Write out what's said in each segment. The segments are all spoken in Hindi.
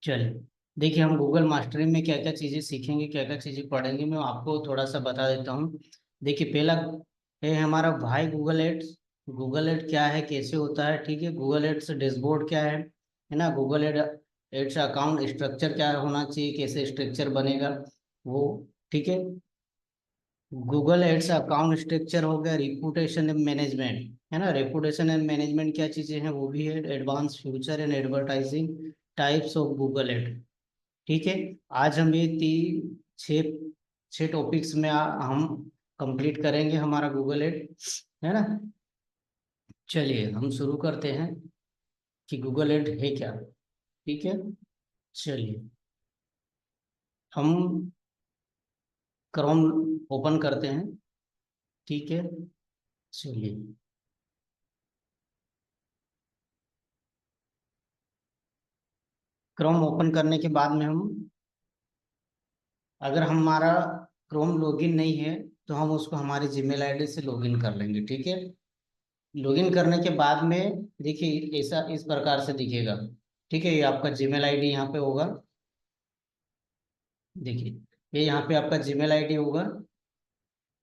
चलिए, देखिए हम गूगल मास्टरी में क्या क्या चीज़ें सीखेंगे, क्या क्या चीज़ें पढ़ेंगे, मैं आपको थोड़ा सा बता देता हूँ। देखिए, पहला है हमारा भाई गूगल एड्स। गूगल एड क्या है, कैसे होता है, ठीक है। गूगल एड्स डैशबोर्ड क्या है ना। गूगल एड्स अकाउंट स्ट्रक्चर क्या होना चाहिए, कैसे स्ट्रक्चर बनेगा वो, ठीक है। गूगल एड्स अकाउंट स्ट्रक्चर हो गया। रिपूटेशन एंड मैनेजमेंट है ना। रेपुटेशन एंड मैनेजमेंट क्या चीज़ें हैं, वो भी है। Advance future and advertising types of Google ad, ठीक है। आज हम ये तीन छः छः टॉपिक्स में हम कंप्लीट करेंगे हमारा गूगल एड, है ना। चलिए हम शुरू करते हैं कि गूगल एड है क्या, ठीक है। चलिए हम क्रोम ओपन करते हैं, ठीक है। चलिए, क्रोम ओपन करने के बाद में हम, अगर हमारा क्रोम लॉगिन नहीं है तो हम उसको हमारी जीमेल आईडी से लॉगिन कर लेंगे, ठीक है। लॉगिन करने के बाद में देखिए ऐसा इस प्रकार से दिखेगा, ठीक है। ये आपका जीमेल आईडी यहाँ पे होगा, देखिए ये यहाँ पे आपका जीमेल आईडी होगा,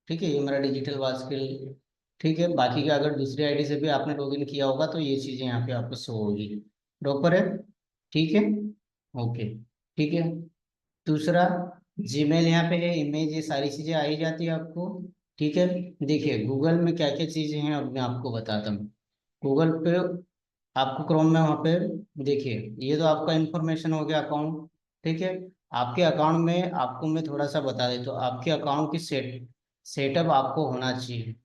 ठीक है। ये मेरा डिजिटल बास्केट, ठीक है। बाकी का अगर दूसरी आईडी से भी आपने लॉगिन किया होगा तो ये चीज़ें यहाँ पे आपको शो होगी, प्रॉपर है, ठीक है। ओके, ठीक है। दूसरा, जीमेल यहाँ पे है, इमेज, ये सारी चीज़ें आ ही जाती है आपको, ठीक है। देखिए गूगल में क्या क्या चीज़ें हैं अब मैं आपको बताता हूँ। गूगल पे आपको क्रोम में वहाँ पे देखिए, ये तो आपका इंफॉर्मेशन हो गया अकाउंट, ठीक है। आपके अकाउंट में आपको मैं थोड़ा सा बता देता हूँ, आपके अकाउंट की सेटअप आपको होना चाहिए,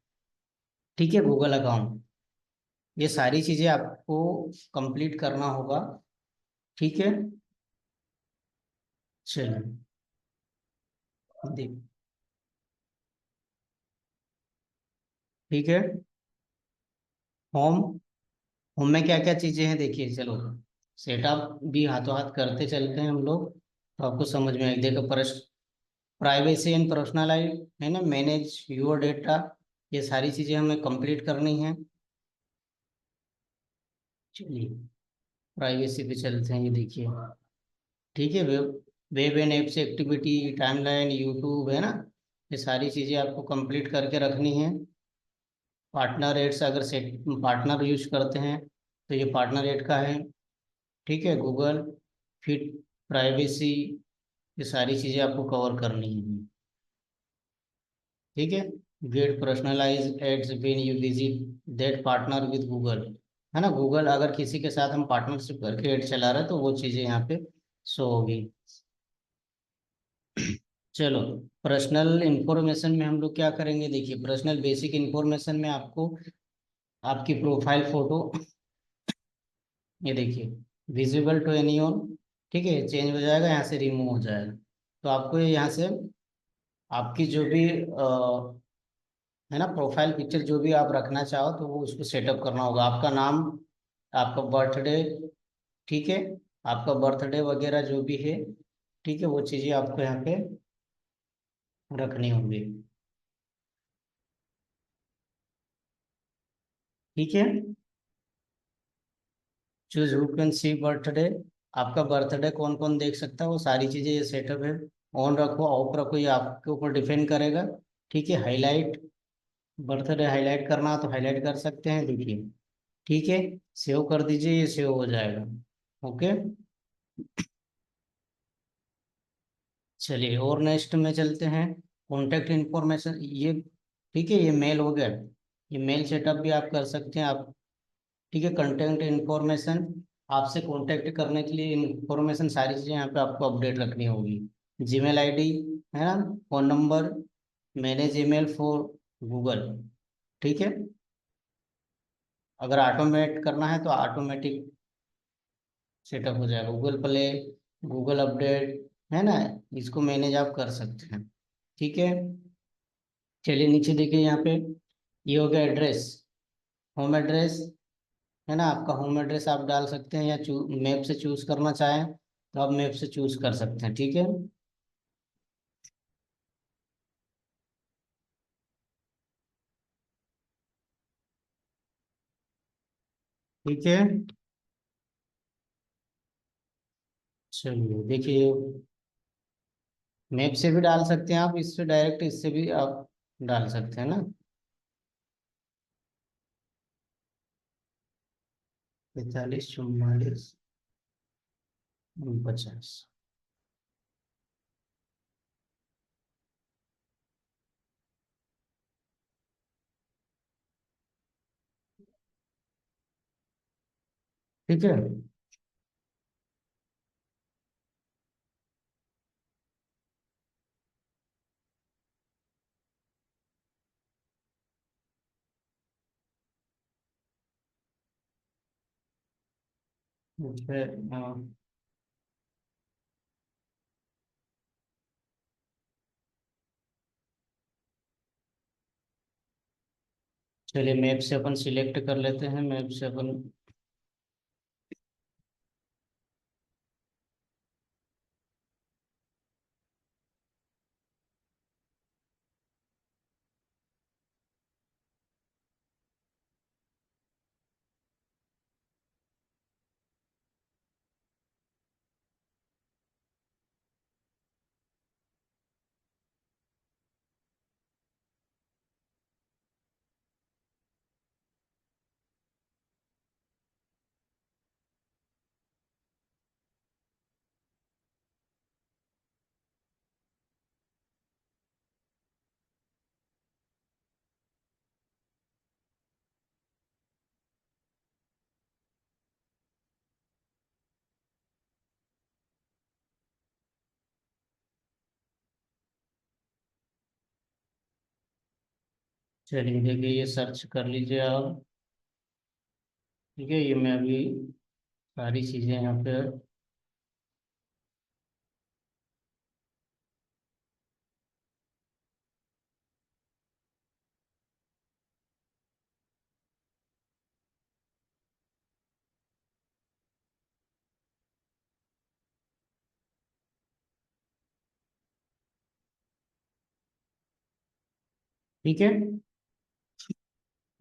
ठीक है। गूगल अकाउंट, ये सारी चीज़ें आपको कंप्लीट करना होगा, ठीक है। चलिए देख, ठीक है। होम, होम में क्या क्या चीजें हैं देखिए, चलो सेटअप भी हाथों हाथ करते चलते हैं हम लोग तो आपको समझ में आएगी। देखो, प्राइवेसी एंड पर्सनल लाइफ है ना, मैनेज योर डेटा, ये सारी चीजें हमें कंप्लीट करनी है। चलिए प्राइवेसी पे चलते हैं, ये देखिए, ठीक है। Web web and apps activity, timeline, YouTube है ना, ये सारी चीजें आपको कंप्लीट करके रखनी है। पार्टनर एड्स, अगर सेट पार्टनर यूज करते हैं तो ये पार्टनर एड का है, ठीक है। गूगल फिट, प्राइवेसी, ये सारी चीज़ें आपको कवर करनी है, ठीक है। Get personalized ads when you visit that partner with Google, है ना। गूगल अगर किसी के साथ हम पार्टनरशिप करके एड चला रहे हैं तो वो चीज़ें यहाँ पे शो होगी। चलो, पर्सनल इंफॉर्मेशन में हम लोग क्या करेंगे, देखिए पर्सनल बेसिक इंफॉर्मेशन में आपको आपकी प्रोफाइल फोटो, ये देखिए, विजिबल टू एनीवन, ठीक है, चेंज हो जाएगा, यहाँ से रिमूव हो जाएगा। तो आपको ये यहाँ से आपकी जो भी है ना प्रोफाइल पिक्चर जो भी आप रखना चाहो तो वो उसको सेटअप करना होगा। आपका नाम, आपका बर्थडे, ठीक है, आपका बर्थडे वगैरह जो भी है, ठीक है, वो चीज़ें आपको यहाँ पे रखनी होंगी, ठीक है। Choose who can see birthday, आपका बर्थडे कौन कौन देख सकता है, वो सारी चीज़ें ये सेटअप है। ऑन रखो ऑफ रखो, ये आपके ऊपर डिपेंड करेगा, ठीक है। हाईलाइट, बर्थडे हाईलाइट करना हो तो हाईलाइट कर सकते हैं, देखिए, ठीक है। सेव कर दीजिए, ये सेव हो जाएगा, ओके। चलिए और नेक्स्ट में चलते हैं, कॉन्टैक्ट इन्फॉर्मेशन, ये ठीक है, ये मेल हो गया। ये मेल सेटअप भी आप कर सकते हैं आप, ठीक है। कॉन्टैक्ट इन्फॉर्मेशन, आपसे कॉन्टैक्ट करने के लिए इन्फॉर्मेशन सारी चीज़ें यहाँ पे आपको अपडेट रखनी होगी। जीमेल आईडी है ना, phone number, manage email for Google, ठीक है। अगर ऑटोमेट करना है तो ऑटोमेटिक सेटअप हो जाएगा। गूगल प्ले, गूगल अपडेट, है ना, इसको मैनेज आप कर सकते हैं, ठीक है। चलिए नीचे देखिए यहाँ पे, ये हो गया एड्रेस, होम एड्रेस, है ना। आपका होम एड्रेस आप डाल सकते हैं या मैप से चूज करना चाहें तो आप मैप से चूज कर सकते हैं, ठीक है, ठीक है। चलिए देखिए, मैप से भी डाल सकते हैं आप, इससे डायरेक्ट इससे भी आप डाल सकते हैं ना। 45 44 49। ठीक है। फिर चलिए मैप से अपन सिलेक्ट कर लेते हैं, मैप से अपन। चलिए देखिए, ये सर्च कर लीजिए आप। ठीक है, ये मैं अभी सारी चीज़ें यहाँ पे। ठीक है,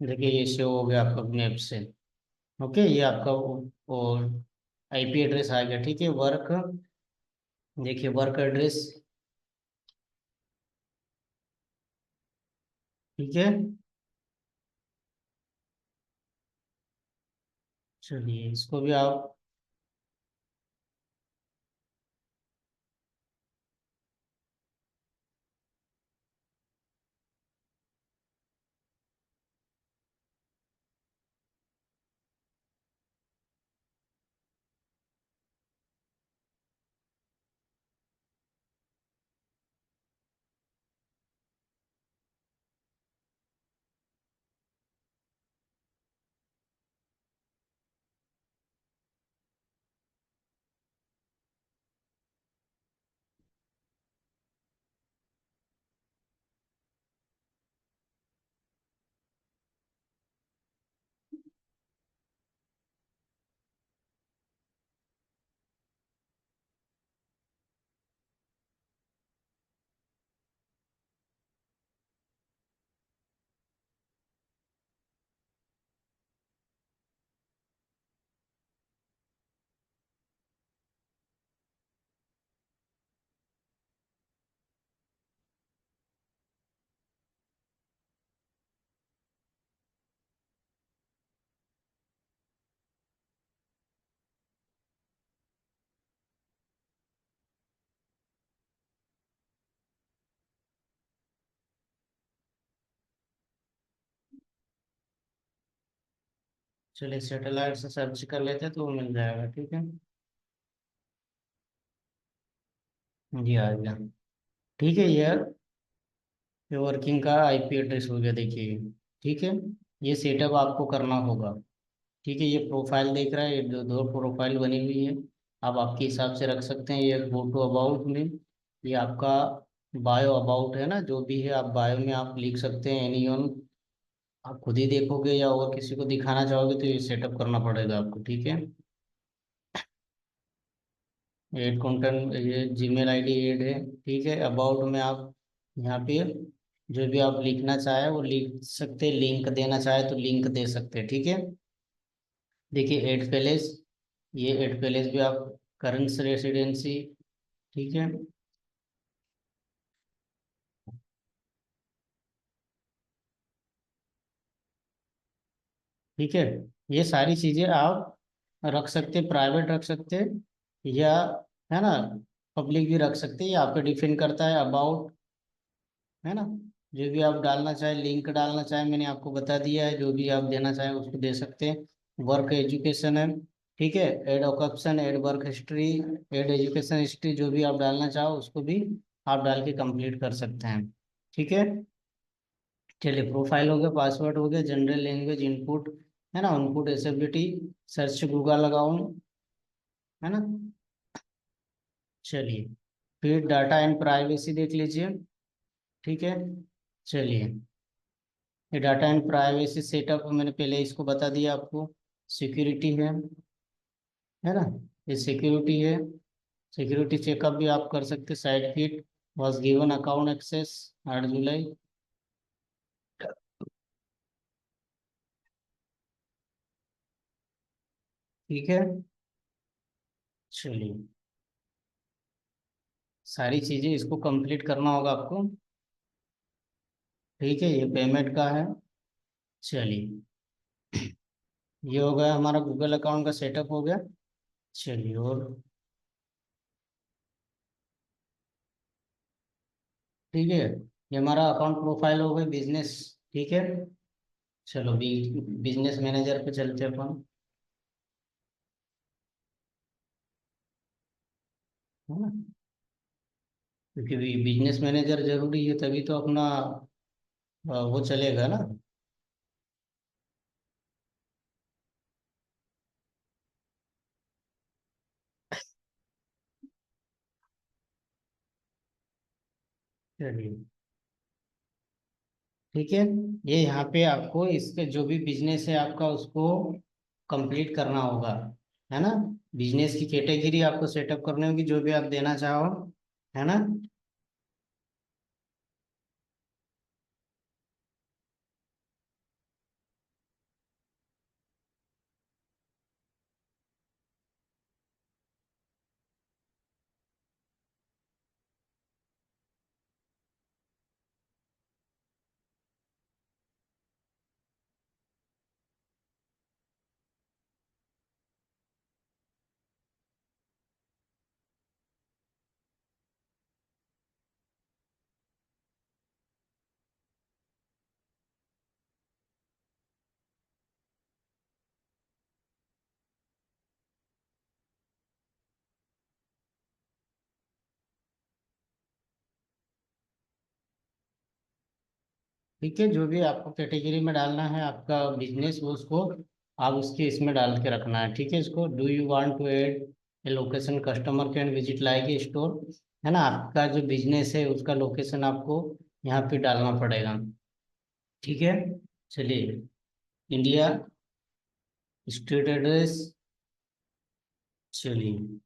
देखिए ये शो हो गया आपका मैप से। ओके, ये आपका और आईपी एड्रेस आ गया। ठीक है, वर्क, देखिए वर्क एड्रेस। ठीक है, चलिए इसको भी आप। चलिए सेटेलाइट से सर्च कर लेते हैं तो वो मिल जाएगा। ठीक है, जी आ गया। ठीक है, ये वर्किंग का आईपी एड्रेस हो गया, देखिए। ठीक है, ये सेटअप आपको करना होगा। ठीक है, ये प्रोफाइल देख रहा है, ये दो दो प्रोफाइल बनी हुई है। आप आपके हिसाब से रख सकते हैं। ये गो टू अबाउट में, ये आपका बायो अबाउट है ना, जो भी है आप बायो में आप लिख सकते हैं एनीवन। आप खुद ही देखोगे या और किसी को दिखाना चाहोगे तो ये सेटअप करना पड़ेगा आपको। ठीक है, एड कंटेंट, ये जीमेल आईडी एड है। ठीक है, अबाउट में आप यहाँ पे जो भी आप लिखना चाहे वो लिख सकते हैं, लिंक देना चाहे तो लिंक दे सकते हैं। ठीक है, देखिए एड पैलेस, ये एड पैलेस भी आप करंट रेसिडेंसी, ठीक है। ठीक है, ये सारी चीजें आप रख सकते, प्राइवेट रख सकते, या है ना पब्लिक भी रख सकते, ये आप पे डिपेंड करता है। अबाउट, है ना, जो भी आप डालना चाहे, लिंक डालना चाहे, मैंने आपको बता दिया है, जो भी आप देना चाहें उसको दे सकते हैं। वर्क एजुकेशन है, ठीक है, add occupation, add work history, add education history, जो भी आप डालना चाहो उसको भी आप डाल के कंप्लीट कर सकते हैं। ठीक है, चलिए, प्रोफाइल हो गया, पासवर्ड हो गया, जनरल लैंग्वेज इनपुट, है ना, इनपुट एसेबिलिटी, सर्च गूगल अकाउंट, है ना। चलिए, फिर डाटा एंड प्राइवेसी देख लीजिए। ठीक है, चलिए, ये डाटा एंड प्राइवेसी सेटअप मैंने पहले इसको बता दिया आपको। सिक्योरिटी है ना, ये सिक्योरिटी है। सिक्योरिटी चेकअप भी आप कर सकते, site kit was given account access 8 जुलाई। ठीक है, चलिए, सारी चीजें इसको कंप्लीट करना होगा आपको। ठीक है, ये पेमेंट का है। चलिए, ये हो गया हमारा गूगल अकाउंट का सेटअप हो गया। चलिए, और ठीक है, ये हमारा अकाउंट प्रोफाइल हो गई बिजनेस। ठीक है, चलो बिजनेस मैनेजर पे चलते हैं अपन, है ना, क्योंकि बिजनेस मैनेजर जरूरी है, तभी तो अपना वो चलेगा ना। चलिए, ठीक है, ये यहाँ पे आपको इसके जो भी बिजनेस है आपका उसको कंप्लीट करना होगा, है ना। बिजनेस की कैटेगरी आपको सेटअप करनी होगी, जो भी आप देना चाहो, है ना। ठीक है, जो भी आपको कैटेगरी में डालना है आपका बिजनेस, वो उसको आप उसके इसमें डाल के रखना है। ठीक है, इसको do you want to add a location customer can visit like a store, है ना, आपका जो बिजनेस है उसका लोकेशन आपको यहाँ पे डालना पड़ेगा। ठीक है, चलिए, इंडिया, स्ट्रीट एड्रेस, चलिए,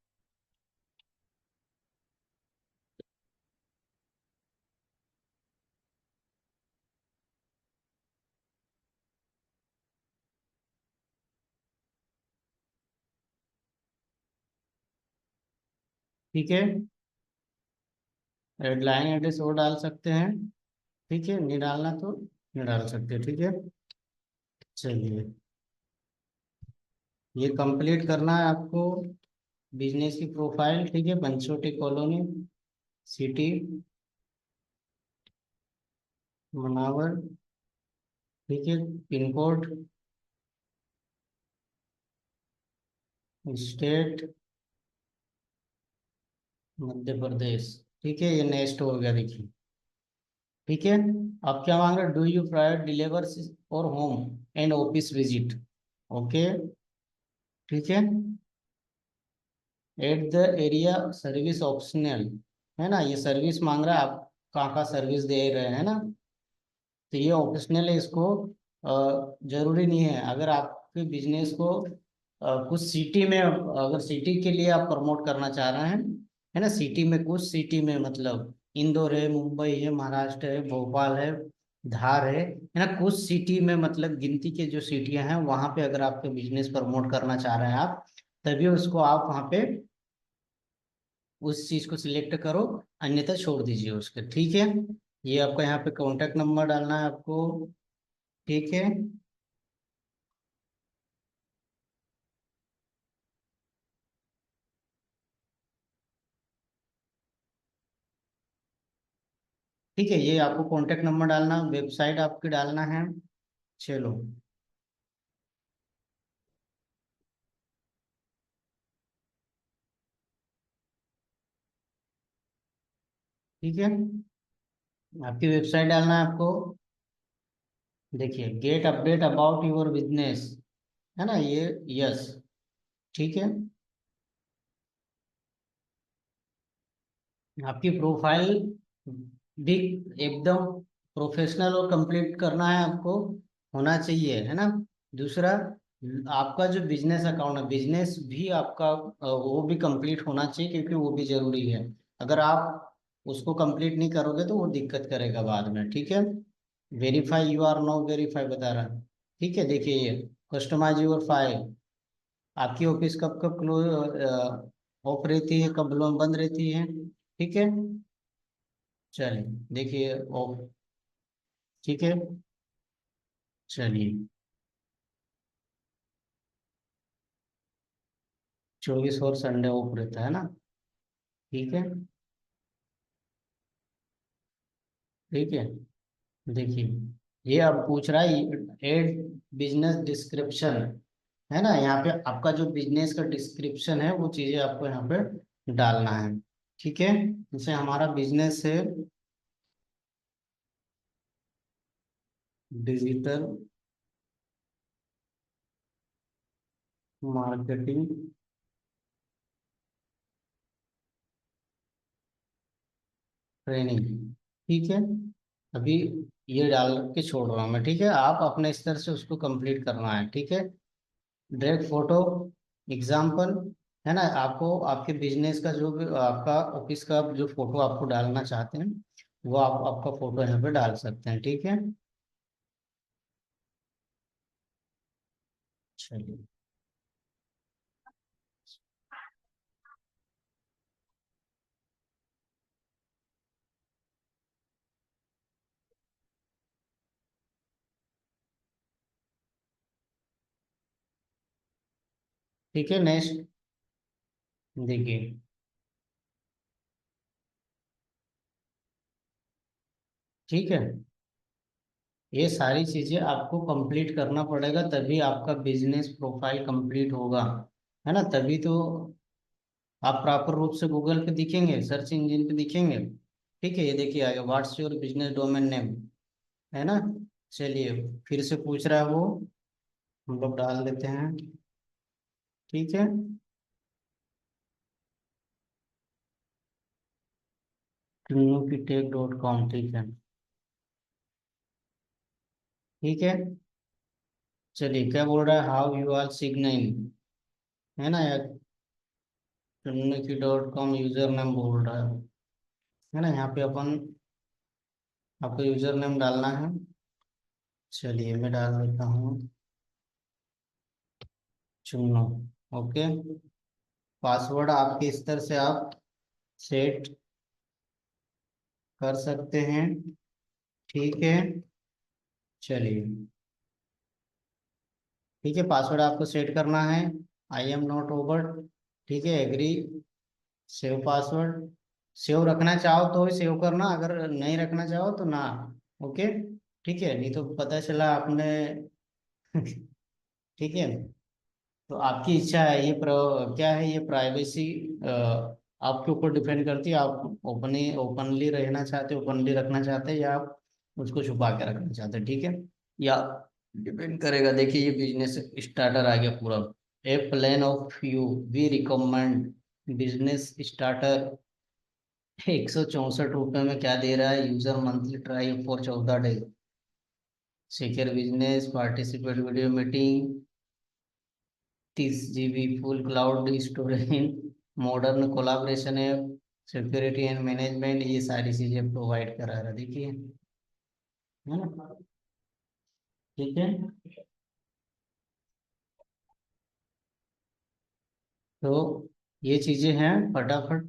ठीक है, लाइन एड्रेस वो डाल सकते हैं। ठीक है, नहीं डालना तो नहीं डाल सकते। ठीक है, चलिए, ये कंप्लीट करना है आपको बिजनेस की प्रोफाइल। ठीक है, पंचवटी कॉलोनी, सिटी मनावर, ठीक है, pin code, state Madhya Pradesh. ठीक है, ये नेक्स्ट हो गया, देखिए। ठीक है, अब क्या मांग रहे, डू यू प्राइवेट डिलीवर और home and office visit. Okay, ठीक है, at the area service optional, है ना, ये सर्विस मांग रहा है, आप कहाँ का सर्विस दे रहे हैं ना, तो ये ऑप्शनल है, इसको जरूरी नहीं है। अगर आपके बिजनेस को कुछ सिटी में, अगर सिटी के लिए आप प्रमोट करना चाह रहे हैं, है ना, सिटी में, कुछ सिटी में मतलब इंदौर है, मुंबई है, महाराष्ट्र है, भोपाल है, धार है ना, कुछ सिटी में मतलब गिनती के जो सिटियां हैं वहां पे अगर आपके बिजनेस प्रमोट करना चाह रहे हैं आप, तभी उसको आप वहाँ पे उस चीज को सिलेक्ट करो, अन्यथा छोड़ दीजिए उसके, ठीक है। ये आपका यहाँ पे कॉन्टेक्ट नंबर डालना है आपको, ठीक है। ठीक है, ये आपको कॉन्टेक्ट नंबर डालना, वेबसाइट आपकी डालना है। चलो, ठीक है, आपकी वेबसाइट डालना है आपको। देखिए, gate update about your business, है ना ये, यस, ठीक है। आपकी प्रोफाइल भी एकदम प्रोफेशनल और कंप्लीट करना है आपको, होना चाहिए, है ना। दूसरा, आपका जो बिजनेस अकाउंट है, बिजनेस भी आपका वो भी कंप्लीट होना चाहिए, क्योंकि वो भी जरूरी है। अगर आप उसको कंप्लीट नहीं करोगे तो वो दिक्कत करेगा बाद में, ठीक है। Verify you are no verify बता रहा है, ठीक है। देखिए, ये कस्टमाइज योर फाइल, आपकी ऑफिस कब कब क्लोज ऑफ रहती है, कब बंद रहती है, ठीक है। चलिए, देखिए ऑफ, ठीक है। चलिए, 24 और संडे ऑफ रहता है ना, ठीक है, ठीक है। देखिए, ये अब पूछ रहा है एड बिजनेस डिस्क्रिप्शन, है ना। यहाँ पे आपका जो बिजनेस का डिस्क्रिप्शन है वो चीजें आपको यहाँ पे डालना है, ठीक है। जैसे हमारा बिजनेस है डिजिटल मार्केटिंग ट्रेनिंग, ठीक है। अभी ये डाल के छोड़ रहा हूँ मैं, ठीक है। आप अपने स्तर से उसको कंप्लीट करना है, ठीक है। डायरेक्ट फोटो एग्जाम्पल, है ना। आपको आपके बिजनेस का जो भी आपका ऑफिस का जो फोटो आपको डालना चाहते हैं, वो आप आपका फोटो यहाँ पे डाल सकते हैं, ठीक है। चलिए, ठीक है, नेक्स्ट, देखिए, ठीक है। ये सारी चीजें आपको कंप्लीट करना पड़ेगा, तभी आपका बिजनेस प्रोफाइल कंप्लीट होगा, है ना। तभी तो आप प्रॉपर रूप से गूगल पे दिखेंगे, सर्च इंजन पे दिखेंगे, ठीक है। ये देखिए आगे, what's your business domain name, है ना। चलिए, फिर से पूछ रहा है वो, हम लोग डाल देते हैं, ठीक है। ट्रिनिटीटेक.com, ठीक है, ठीक है। चलिए, क्या बोल रहा है, हाउ यू आर सिग्निंग, है ना यार। ट्रिनिटी.com यूजर नेम बोल रहा है ना। यहाँ पे अपन आपको यूजर नेम डालना है। चलिए, मैं डाल देता हूँ चुनो, ओके। पासवर्ड आपके स्तर से आप सेट कर सकते हैं, ठीक है। चलिए, ठीक है, पासवर्ड आपको सेट करना है, आई एम नॉट ओवर, ठीक है, एग्री, सेव पासवर्ड। सेव रखना चाहो तो ही सेव करना, अगर नहीं रखना चाहो तो ना, ओके, ठीक है। नहीं तो पता चला आपने ठीक है। तो आपकी इच्छा है, ये क्या है, ये प्राइवेसी आपके ऊपर डिपेंड करती है। आप ओपनली रहना चाहते, ओपनली रखना चाहते हैं, या आप उसको छुपा के रखना चाहते हैं, ठीक है। या डिपेंड करेगा। देखिए, ये बिजनेस स्टार्टर आ गया पूरा, a plan of you, we recommend business starter, 164 रुपये में क्या दे रहा है, user monthly try for 14 day, secure business participate video meeting, 30 GB full cloud storage, modern collaboration app, security and management, ये सारी चीजें प्रोवाइड करा रहा है, देखिए, है ना, ठीक है। तो ये चीजें हैं, फटाफट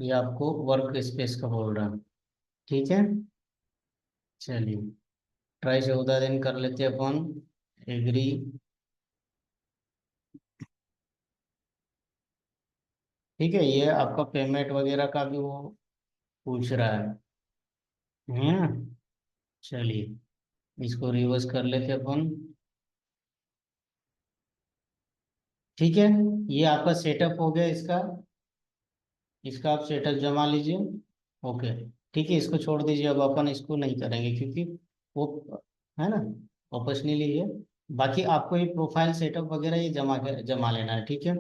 ये आपको वर्क स्पेस का बोल रहा है। ठीक है, चलिए ट्राई 14 दिन कर लेते हैं अपन। एग्री। ठीक है, ये आपका पेमेंट वगैरह का भी वो पूछ रहा है ना। चलिए इसको रिवर्स कर लेते हैं अपन। ठीक है, ये आपका सेटअप हो गया इसका। इसका आप सेटअप जमा लीजिए। ओके। ठीक है, इसको छोड़ दीजिए, अब अपन इसको नहीं करेंगे क्योंकि वो है ना, ऑप्शनली है। बाकी आपको ये प्रोफाइल सेटअप वगैरह ये जमा लेना है। ठीक है,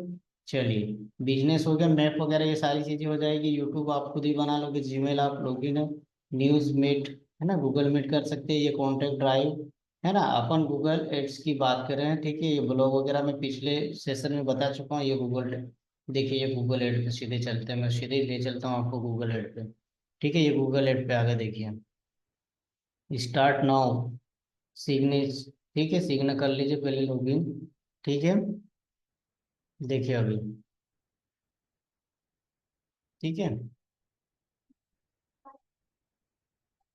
चलिए बिजनेस हो गया, मैप वगैरह ये सारी चीजें हो जाएगी। यूट्यूब आप खुद ही बना लोगे, जीमेल आप लॉगिन है, न्यूज मीट है ना, गूगल मीट कर सकते हैं, ये कॉन्टेक्ट ड्राइव है ना। अपन गूगल एड्स की बात कर रहे हैं। ठीक है, ये ब्लॉग वगैरह मैं पिछले सेशन में बता चुका हूँ। ये गूगल, देखिए ये गूगल एड पे सीधे चलते हैं, मैं सीधे ही ले चलता हूँ आपको गूगल एड पे। ठीक है, ये गूगल एड पे आ गया, देखिए स्टार्ट नाउ सिग्नेच। ठीक है, सिग्न कर लीजिए पहले लॉगिन। ठीक है, देखिए अभी। ठीक है,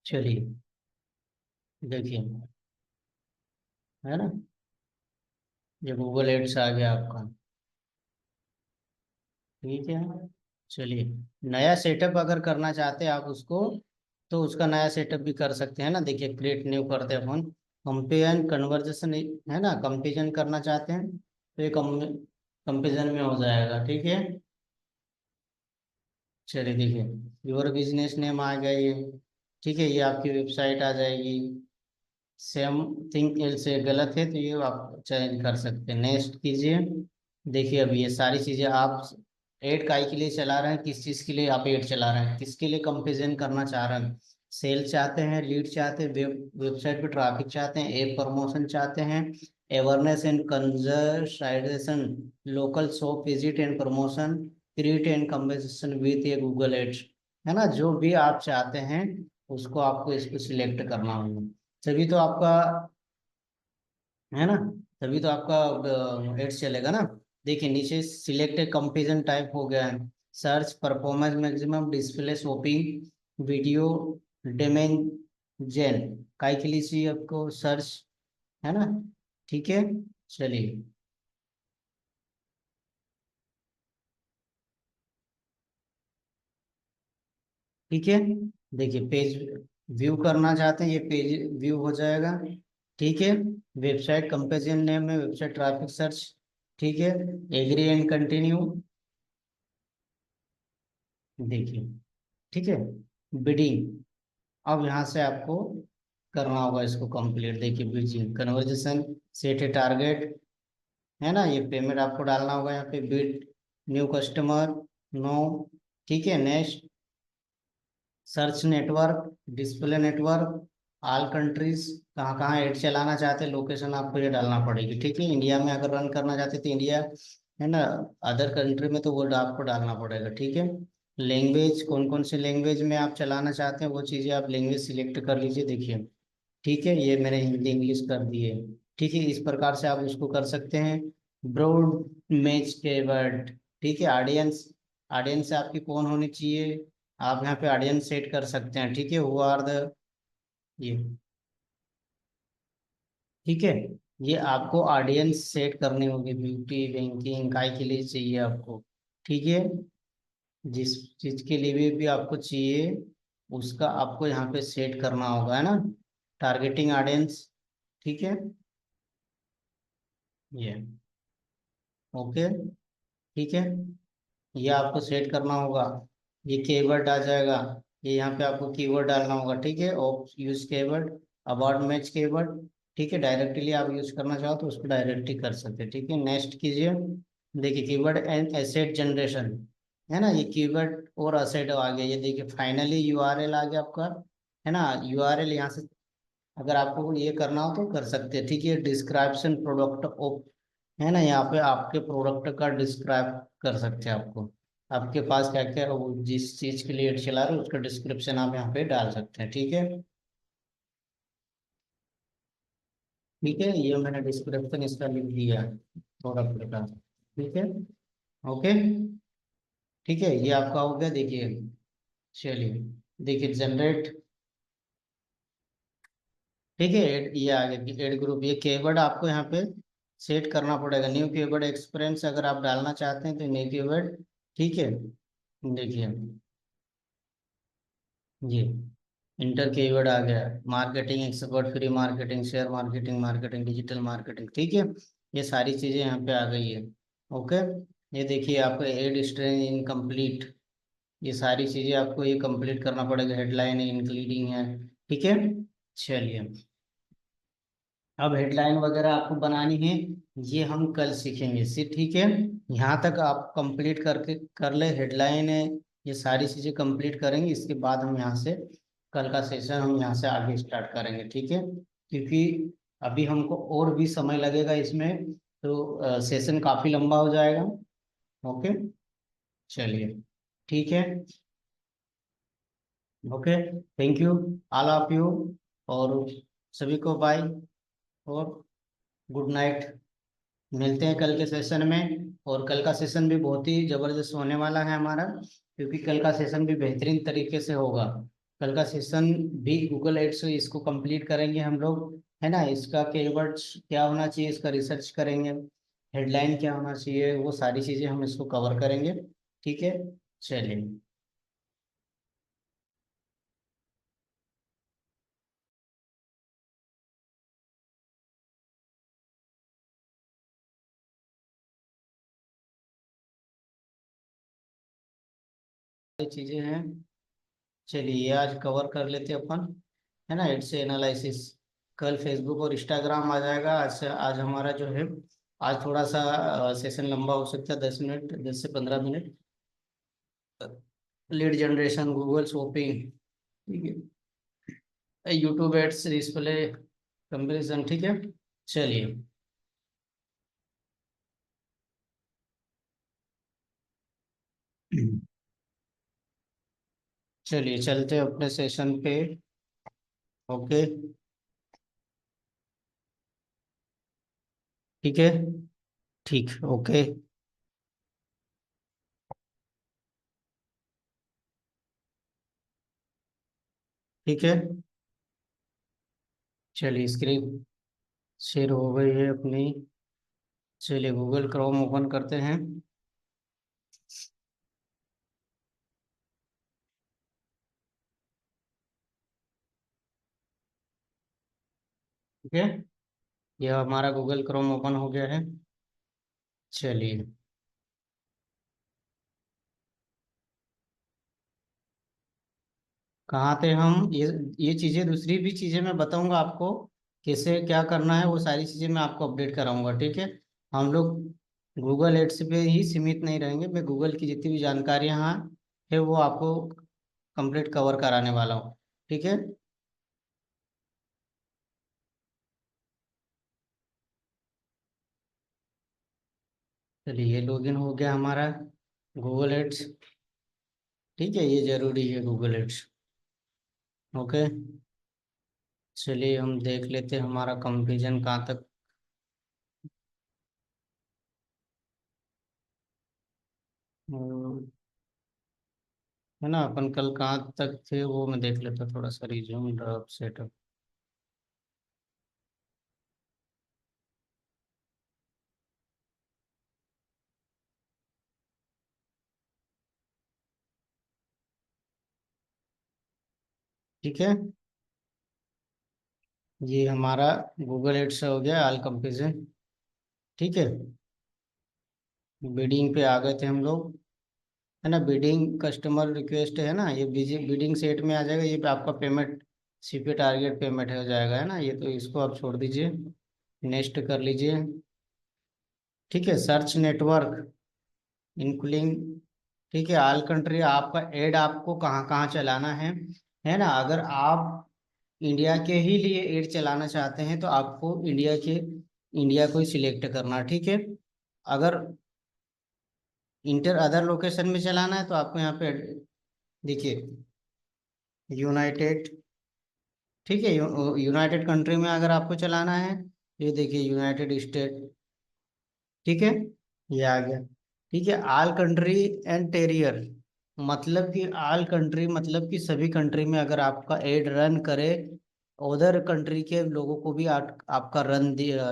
चलिए देखिए, है ना, ये गूगल एड्स आ गया आपका। ठीक है, चलिए नया सेटअप अगर करना चाहते हैं आप उसको, तो उसका नया सेटअप भी कर सकते हैं ना। देखिए क्रिएट न्यू करते हैं अपन, कंपेरिजन कन्वर्जेशन है ना, कंपेरिजन करना चाहते हैं तो ये कंपेरिजन में हो जाएगा। ठीक है, चलिए देखिए योर बिजनेस नेम आ गया ये। ठीक है, ये आपकी वेबसाइट आ जाएगी। सेम थिंग एल्स से गलत है तो ये आप चेंज कर सकते हैं, नेक्स्ट कीजिए। देखिए अभी ये सारी चीजें आप ऐड काय के लिए चला रहे हैं, किस चीज के लिए आप ऐड चला रहे हैं, किसके लिए कंपेरिजन करना चाह रहे हैं। सेल चाहते हैं, लीड चाहते हैं, वेबसाइट पे ट्रैफिक चाहते हैं, ऐप प्रमोशन चाहते हैं, awareness and consideration, local shop visit and promotion, create and conversation with ये गूगल एड्स, है ना। जो भी आप चाहते हैं उसको आपको इसको सिलेक्ट करना होगा। तभी तो आपका, है ना, तभी तो आपका एड्स चलेगा ना। देखिए नीचे सिलेक्ट कंपेरिजन टाइप हो गया है, search performance maximum display shopping video demand gen, काय के लिए चाहिए आपको सर्च, है ना। ठीक है, चलिए ठीक है, देखिए पेज व्यू करना चाहते हैं, ये पेज व्यू हो जाएगा। ठीक है, वेबसाइट कंपेरिजन नेम में वेबसाइट ट्रैफिक सर्च। ठीक है, एग्री एंड कंटिन्यू। देखिए ठीक है, बिडिंग, अब यहाँ से आपको करना होगा इसको कंप्लीट। देखिए बिडिंग कन्वर्जेशन, सेट है टारगेट, है ना, ये पेमेंट आपको डालना होगा यहाँ पे, बिड न्यू कस्टमर, नो। ठीक है, next search network, display network, all countries, कहाँ कहाँ ऐड चलाना चाहते हैं, लोकेशन आपको ये डालना पड़ेगी। ठीक है, इंडिया में अगर रन करना चाहते हैं तो इंडिया, है ना, अदर कंट्री में तो वो आपको डालना पड़ेगा। ठीक है, लैंग्वेज कौन कौन से लैंग्वेज में आप चलाना चाहते हैं वो चीज़ें आप लैंग्वेज सिलेक्ट कर लीजिए। देखिए ठीक है, ये मैंने हिंदी इंग्लिश कर दी है। ठीक है, इस प्रकार से आप उसको कर सकते हैं। ब्रॉड मैच कीवर्ड, ठीक है, ऑडियंस, ऑडियंस आपकी कौन होनी चाहिए, आप यहाँ पे ऑडियंस सेट कर सकते हैं। ठीक है, हु आर द, ये ठीक है, ये आपको ऑडियंस सेट करनी होगी, ब्यूटी बैंकिंग काय के लिए चाहिए आपको। ठीक है, जिस चीज के लिए भी आपको चाहिए उसका आपको यहाँ पे सेट करना होगा, है ना, टारगेटिंग ऑडियंस। ठीक है, ये ओके। ठीक है, ये आपको सेट करना होगा। ये कीवर्ड आ जाएगा, ये यहाँ पे आपको कीवर्ड डालना होगा। ठीक है, of use keyword, about match keyword. ठीक है, डायरेक्टली आप यूज करना चाहो तो उसको डायरेक्टली कर सकते हैं। ठीक है, नेक्स्ट कीजिए। देखिए कीवर्ड एंड एसेट जनरेशन, है ना, ये कीवर्ड और एसेट आ गया। ये देखिए फाइनली यूआरएल आ गया आपका, है ना। यूआरएल यहाँ से अगर आपको ये करना हो तो कर सकते हैं। ठीक है, डिस्क्रिप्शन प्रोडक्ट ऑफ, है ना, यहाँ पे आपके प्रोडक्ट का डिस्क्राइब कर सकते हैं आपको, आपके पास क्या क्या वो जिस चीज के लिए चला रहे हो उसका डिस्क्रिप्शन आप यहाँ पे डाल सकते हैं। ठीक है, ठीक है, ये मैंने डिस्क्रिप्शन इसका लिख दिया प्रोडक्ट का। ठीक है, ओके, ठीक है, ये आपका हो गया। देखिए, चलिए, देखिए जनरेट, ठीक है, ये आ गया एड ग्रुप। ये कीवर्ड आपको यहाँ पे सेट करना पड़ेगा, न्यू कीवर्ड एक्सपीरियंस अगर आप डालना चाहते हैं तो न्यू कीवर्ड। ठीक है, देखिए ये इंटर कीवर्ड आ गया, marketing expert, free marketing, share marketing, marketing, digital marketing. ठीक है, ये सारी चीजें यहाँ पे आ गई है। ओके, ये देखिए आपको एड स्ट्रेंज इनकम्प्लीट, ये सारी चीजें आपको ये कंप्लीट करना पड़ेगा, हेडलाइन है, इंक्लूडिंग है। ठीक है, चलिए, अब हेडलाइन वगैरह आपको बनानी है, ये हम कल सीखेंगे इससे। ठीक है, यहाँ तक आप कंप्लीट करके कर ले, हेडलाइन है, ये सारी चीजें कंप्लीट करेंगे, इसके बाद हम यहाँ से कल का सेशन हम यहाँ से आगे स्टार्ट करेंगे। ठीक है, क्योंकि अभी हमको और भी समय लगेगा इसमें, तो सेशन काफी लंबा हो जाएगा। ओके, चलिए, ठीक है, okay, thank you all of you, और सभी को बाय और गुड नाइट। मिलते हैं कल के सेशन में, और कल का सेशन भी बहुत ही जबरदस्त होने वाला है हमारा, क्योंकि कल का सेशन भी बेहतरीन तरीके से होगा। कल का सेशन भी गूगल एड्स इसको कंप्लीट करेंगे हम लोग, है ना, इसका कीवर्ड्स क्या होना चाहिए इसका रिसर्च करेंगे, हेडलाइन क्या होना चाहिए, वो सारी चीजें हम इसको कवर करेंगे। ठीक है, चलिए। ये चीजें हैं, चलिए ये आज कवर कर लेते हैं अपन, है ना, एड्स एनालिसिस। कल फेसबुक और इंस्टाग्राम आ जाएगा। आज हमारा जो है, आज थोड़ा सा सेशन लंबा हो सकता है, 10 मिनट, 10 से 15 minute. Lead generation, Google shopping, ठीक है, यूट्यूब एड्स डिस्प्ले कंपेरिजन। ठीक है, चलिए। चलिए चलते हैं अपने सेशन पे। ओके, ठीक है, ठीक, ओके, ठीक है, चलिए स्क्रीन शेयर हो गई है अपनी। चलिए गूगल क्रोम ओपन करते हैं। ठीक है, यह हमारा गूगल क्रोम ओपन हो गया है। चलिए, कहाँ थे हम, ये चीज़ें, दूसरी भी चीज़ें मैं बताऊंगा आपको, कैसे क्या करना है, वो सारी चीज़ें मैं आपको अपडेट कराऊंगा। ठीक है, हम लोग गूगल एड्स पे ही सीमित नहीं रहेंगे, मैं गूगल की जितनी भी जानकारी यहाँ है वो आपको कंप्लीट कवर कराने वाला हूँ। ठीक है, चलिए ये लॉगिन हो गया हमारा गूगल एड्स। ठीक है, ये जरूरी है गूगल एड्स। ओके, चलिए हम देख लेते हैं हमारा कंपेरिजन कहाँ तक। अम, है ना, अपन कल कहाँ तक थे वो मैं देख लेता, थोड़ा सा रिज्यूम ड्रॉप सेटअप। ठीक है, ये हमारा गूगल एड्स हो गया ऑल कंपेरिजन। ठीक है, बिडिंग पे आ गए थे हम लोग, है ना, बिडिंग कस्टमर रिक्वेस्ट है ना, ये बिडिंग सेट में आ जाएगा, ये पे आपका पेमेंट सीपी टारगेट पेमेंट हो जाएगा, है ना, ये तो इसको आप छोड़ दीजिए, नेक्स्ट कर लीजिए। ठीक है, सर्च नेटवर्क इंक्लूडिंग, ठीक है, ऑल कंट्री, आपका एड आपको कहाँ कहाँ चलाना है ना, अगर आप इंडिया के ही लिए एड चलाना चाहते हैं तो आपको इंडिया को ही सिलेक्ट करना। ठीक है, अगर इंटर अदर लोकेशन में चलाना है तो आपको यहाँ पे देखिए यूनाइटेड, ठीक है, यूनाइटेड कंट्री में अगर आपको चलाना है, ये देखिए यूनाइटेड स्टेट। ठीक है, ये आ गया। ठीक है। ऑल कंट्री एंड टेरियर, मतलब कि ऑल कंट्री मतलब कि सभी कंट्री में अगर आपका एड रन करे, उधर कंट्री के लोगों को भी आपका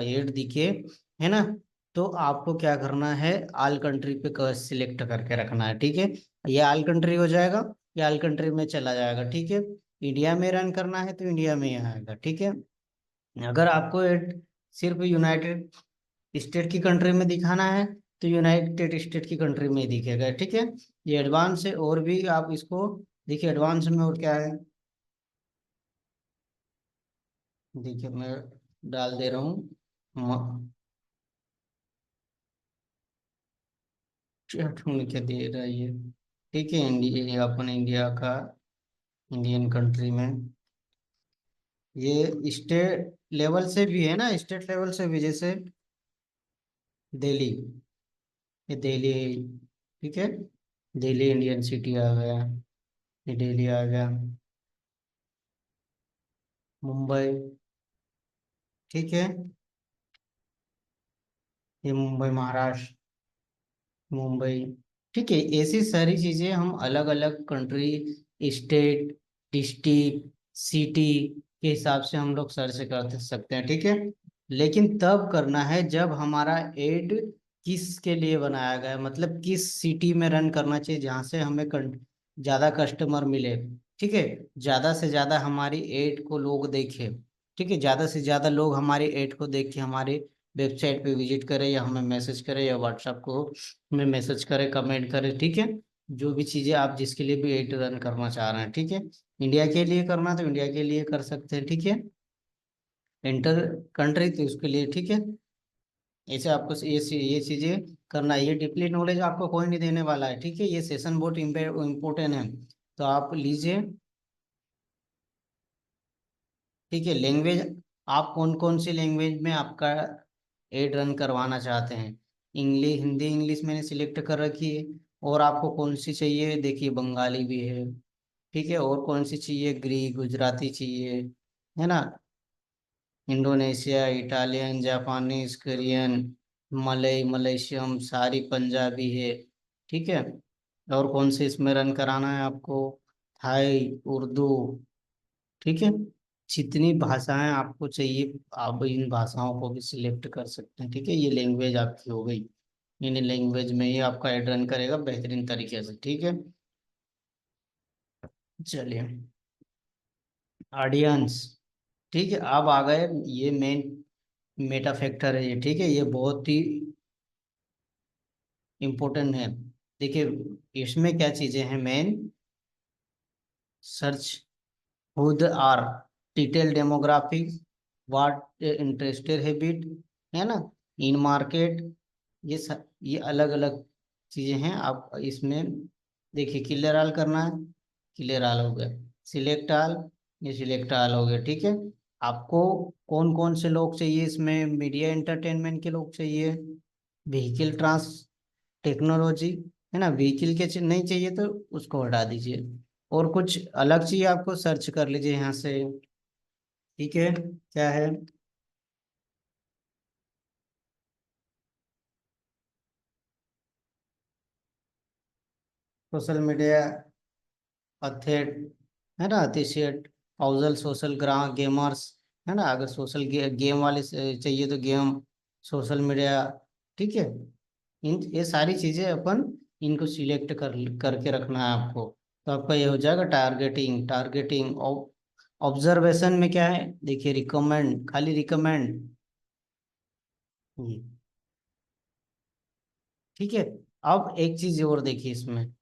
एड दिखे, है ना, तो आपको क्या करना है, ऑल कंट्री पे सिलेक्ट करके रखना है। ठीक है, ये ऑल कंट्री हो जाएगा, ये ऑल कंट्री में चला जाएगा। ठीक है, इंडिया में रन करना है तो इंडिया में ही आएगा। ठीक है, अगर आपको एड सिर्फ यूनाइटेड स्टेट की कंट्री में दिखाना है तो यूनाइटेड स्टेट की कंट्री में ही दिखेगा। ठीक है, ये एडवांस है, और भी आप इसको देखिए एडवांस में और क्या है। देखिए मैं डाल दे रहा हूँ, क्या दे रहा है ये। ठीक है, इंडिया, अपन इंडिया का, इंडियन कंट्री में ये स्टेट लेवल से भी है ना, स्टेट लेवल से भी, जैसे दिल्ली, ये दिल्ली, ठीक है, दिल्ली इंडियन सिटी आ गया, ये दिल्ली आ गया, मुंबई, ठीक है, ये मुंबई महाराष्ट्र, मुंबई, ठीक है। ऐसी सारी चीजें हम अलग अलग कंट्री, स्टेट, डिस्ट्रिक्ट, सिटी के हिसाब से हम लोग सर्च कर सकते हैं। ठीक है, लेकिन तब करना है जब हमारा एड किस के लिए बनाया गया है, मतलब किस सिटी में रन करना चाहिए जहाँ से हमें ज्यादा कस्टमर मिले। ठीक है, ज्यादा से ज्यादा हमारी एड को लोग देखें। ठीक है, ज्यादा से ज्यादा लोग हमारी एड को देख के हमारे वेबसाइट पे विजिट करें, या हमें मैसेज करें, या व्हाट्सएप को में मैसेज करें, कमेंट करें। ठीक है, जो भी चीजें आप जिसके लिए भी एड रन करना चाह रहे हैं। ठीक है, इंडिया के लिए करना तो इंडिया के लिए कर सकते हैं। ठीक है, इंटर कंट्री तो उसके लिए। ठीक है, ऐसे आपको ये चीजें करना है। ये डीपली नॉलेज आपको कोई नहीं देने वाला है। ठीक है, ये सेशन बहुत इम्पोर्टेंट है, तो आप लीजिए। ठीक है, लैंग्वेज, आप कौन कौन सी लैंग्वेज में आपका एड रन करवाना चाहते हैं। इंग्लिश, हिंदी इंग्लिश मैंने सिलेक्ट कर रखी है। और आपको कौन सी चाहिए, देखिए बंगाली भी है। ठीक है, और कौन सी चाहिए, ग्रीक, गुजराती चाहिए, है ना, Indonesia, Italian, Japanese, Korean, Malay, Malaysian, सारी, पंजाबी है। ठीक है, और कौन से इसमें रन कराना है आपको, थाई, उर्दू, ठीक है, जितनी भाषाएं आपको चाहिए आप इन भाषाओं को भी सिलेक्ट कर सकते हैं। ठीक है, ये लैंग्वेज आपकी हो गई, इन लैंग्वेज में ही आपका एड रन करेगा बेहतरीन तरीके से। ठीक है, चलिए, ऑडियंस, ठीक है, अब आ गए ये मेन मेटा फैक्टर है ये। ठीक है, ये बहुत ही इम्पोर्टेंट है। देखिए इसमें क्या चीजें हैं main, search, who the are, detail demographic, what interested habit, है ना, इन मार्केट, ये अलग अलग चीजें हैं। आप इसमें देखिए, क्लियर ऑल करना है, क्लियर ऑल हो गया, सिलेक्ट ऑल, ये सिलेक्ट ऑल हो गया। ठीक है, आपको कौन कौन से लोग चाहिए इसमें, मीडिया एंटरटेनमेंट के लोग चाहिए, व्हीकल ट्रांस टेक्नोलॉजी, है ना, व्हीकल के नहीं चाहिए तो उसको हटा दीजिए, और कुछ अलग चाहिए आपको सर्च कर लीजिए यहाँ से। ठीक है, क्या है, सोशल मीडिया अथेट, है ना, अतिशेट, पाउजल, सोशल गेमर्स, है ना, अगर सोशल गेम वाले चाहिए तो गेम, सोशल मीडिया। ठीक है, इन ये सारी चीजें अपन इनको सिलेक्ट करके रखना है आपको। तो आपका ये हो जाएगा टारगेटिंग, टारगेटिंग। ऑब्जर्वेशन में क्या है, देखिए रिकमेंड, खाली रिकमेंड। ठीक है, अब एक चीज और देखिए इसमें,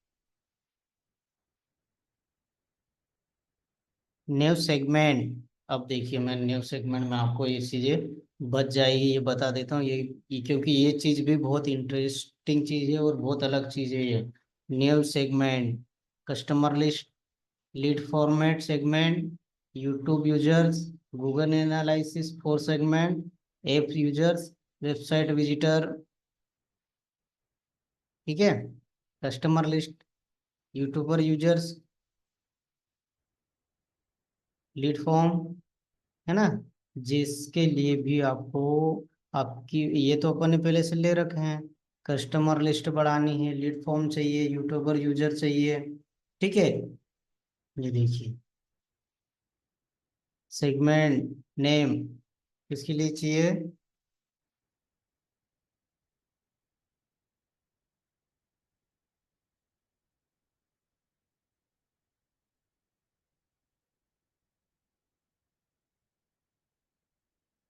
न्यू सेगमेंट। अब देखिए मैं न्यू सेगमेंट में आपको ये चीजें बच जाएगी, ये बता देता हूँ क्योंकि ये चीज भी बहुत इंटरेस्टिंग चीज है और बहुत अलग चीज है ये। New segment, customer list, lead format segment, YouTube users, Google analysis for segment, app users, website visitor. ठीक है, customer list, YouTuber users, lead form, है ना, जिसके लिए भी आपको, आपकी ये तो अपन ने पहले से ले रखे हैं। कस्टमर लिस्ट बढ़ानी है, लीड फॉर्म चाहिए, यूट्यूबर यूजर चाहिए। ठीक है, ये देखिए सेगमेंट नेम किसके लिए चाहिए?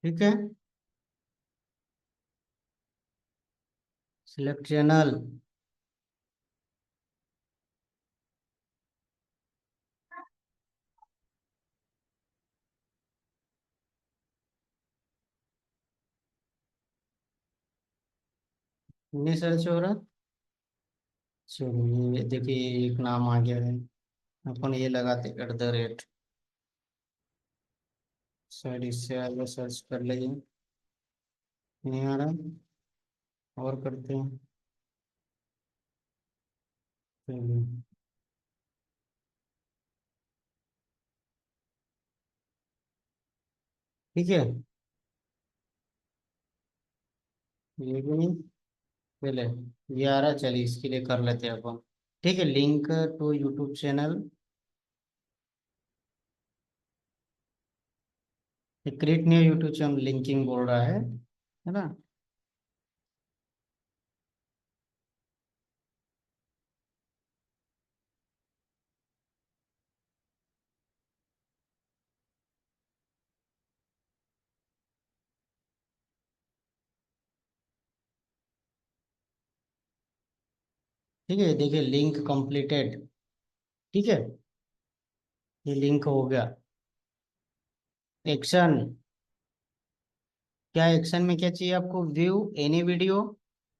ठीक है, सिलेक्ट चैनल। नहीं सर्च हो रहा। चलिए ये देखिए एक नाम आ गया है, अपन ये लगाते @ शायद इससे आगे सर्च कर लेंगे। नहीं आ रहा, और करते हैं। चलिए, ठीक है, ये भी नहीं, पहले ये आ रहा, चलिए इसके लिए कर लेते हैं अपन। ठीक है, link to YouTube channel, create new YouTube channel linking बोल रहा है ना। ठीक है, देखिए लिंक कंप्लीटेड। ठीक है, ये लिंक हो गया। एक्शन, क्या एक्शन में क्या चाहिए आपको? View any video,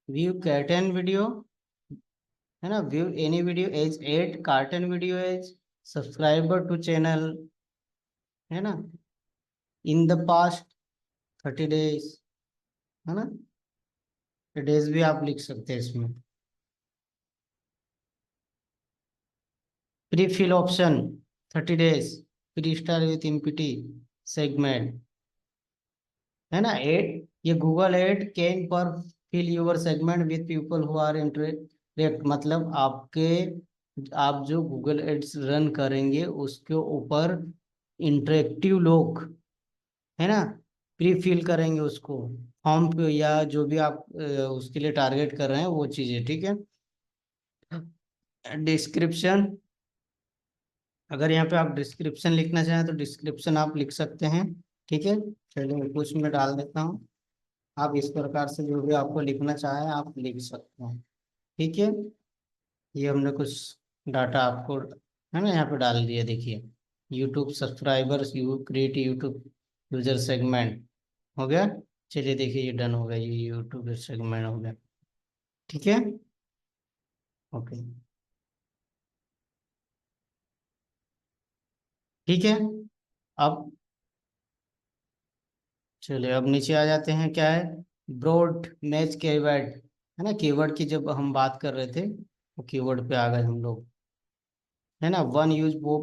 view carton video, है ना, view any video as add carton video as subscriber to channel, है ना, इन द पास्ट 30 डेज, है ना, डेज भी आप लिख सकते हैं इसमें। Pre fill option 30 days, pre star with empty segment, है ना, एड, ये Google add can pre fill your segment with people who are interact, मतलब आपके, आप जो गूगल एड्स रन करेंगे उसके ऊपर इंटरेक्टिव लोग, है ना, प्री फिल करेंगे उसको फॉर्म पे, या जो भी आप उसके लिए टारगेट कर रहे हैं वो चीज़ें। ठीक है, डिस्क्रिप्शन, अगर यहाँ पे आप डिस्क्रिप्शन लिखना चाहें तो डिस्क्रिप्शन आप लिख सकते हैं। ठीक है, चलिए कुछ में डाल देता हूँ। आप इस प्रकार से जो भी आपको लिखना चाहें आप लिख सकते हैं। ठीक है, ये हमने कुछ डाटा आपको, है ना, यहाँ पे डाल दिया। देखिए YouTube subscribers, you create YouTube user segment हो गया। चलिए देखिए ये डन हो गया, ये यूट्यूब सेगमेंट हो गया। ठीक है, ओके, ठीक है। अब चलिए अब नीचे आ जाते हैं, क्या है, ब्रॉड मैच कीवर्ड, है ना, कीवर्ड की जब हम बात कर रहे थे तो कीवर्ड पे आ गए हम लोग, है ना। वन यूज वो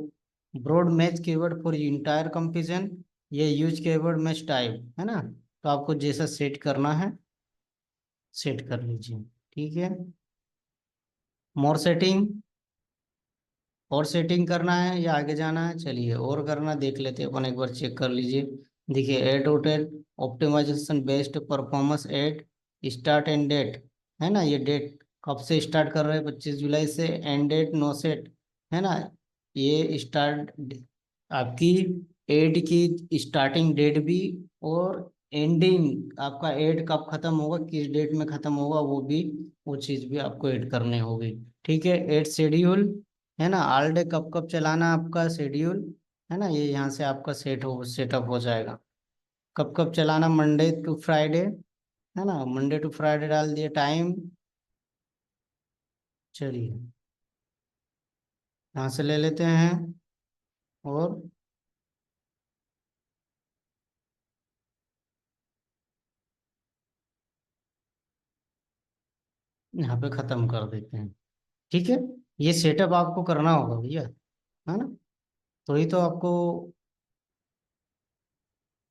broad match keyword for entire comparison, ये यूज कीवर्ड मैच टाइप, है ना, तो आपको जैसा सेट करना है सेट कर लीजिए। ठीक है, मोर सेटिंग, और सेटिंग करना है या आगे जाना है? चलिए और करना देख लेते हैं अपन, एक बार चेक कर लीजिए। देखिए add hotel optimization based performance add, start and date, है ना, ये डेट कब से स्टार्ट कर रहे हैं, 25 जुलाई से, एंड डेट नो सेट, है ना, ये स्टार्ट आपकी एड की स्टार्टिंग डेट भी, और एंडिंग आपका एड कब खत्म होगा, किस डेट में खत्म होगा वो भी, वो चीज़ भी आपको ऐड करनी होगी। ठीक है, एड शेड्यूल, है ना, ऑल डे कब कब चलाना आपका शेड्यूल, है ना, ये यहाँ से आपका सेटअप हो जाएगा। कब कब चलाना, मंडे टू फ्राइडे, है ना, मंडे टू फ्राइडे डाल दिए टाइम। चलिए यहाँ से ले लेते हैं, और यहाँ पे ख़त्म कर देते हैं। ठीक है, ये सेटअप आपको करना होगा भैया, है ना, तो ही तो आपको।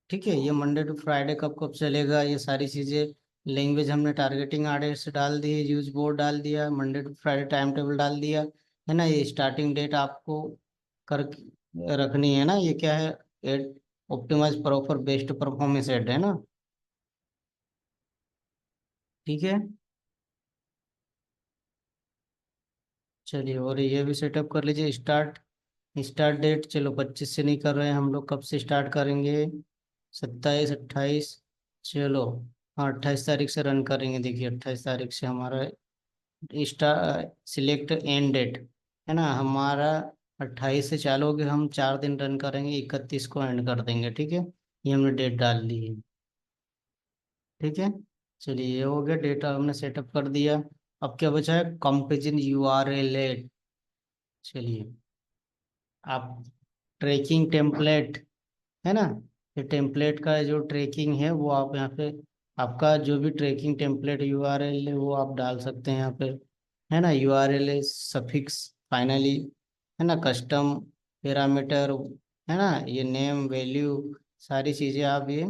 ठीक है, ये मंडे टू फ्राइडे कब कब चलेगा, ये सारी चीज़ें लैंग्वेज हमने टारगेटिंग आर्टिस्ट डाल दी, यूज बोर्ड डाल दिया, Monday to Friday time table डाल दिया, है ना। ये स्टार्टिंग डेट आपको कर रखनी है ना। ये क्या है, add optimize proper best performance add है ना। ठीक है। चलिए, और ये भी सेटअप कर लीजिए। स्टार्ट स्टार्ट डेट चलो 25 से नहीं कर रहे हैं हम लोग, कब से स्टार्ट करेंगे? 27, 28। चलो, हाँ 28 तारीख से रन करेंगे। देखिए 28 तारीख से हमारा सिलेक्ट एंड डेट, है ना हमारा। 28 से चालू होगे, हम 4 दिन रन करेंगे, 31 को एंड कर देंगे। ठीक है, ये हमने डेट डाल दी है। ठीक है। चलिए, ये हो गया, डेटा हमने सेटअप कर दिया। अब क्या बचा है, कंपेरिजन URL। चलिए, आप ट्रैकिंग टेम्पलेट, है ना, ये टेम्पलेट का जो ट्रैकिंग है वो आप यहाँ पे, आपका जो भी ट्रैकिंग टेम्पलेट URL है वो आप डाल सकते हैं यहाँ पे, है ना। URL सफिक्स फाइनली, है ना, कस्टम पैरामीटर, है ना, ये नेम वैल्यू सारी चीज़ें आप ये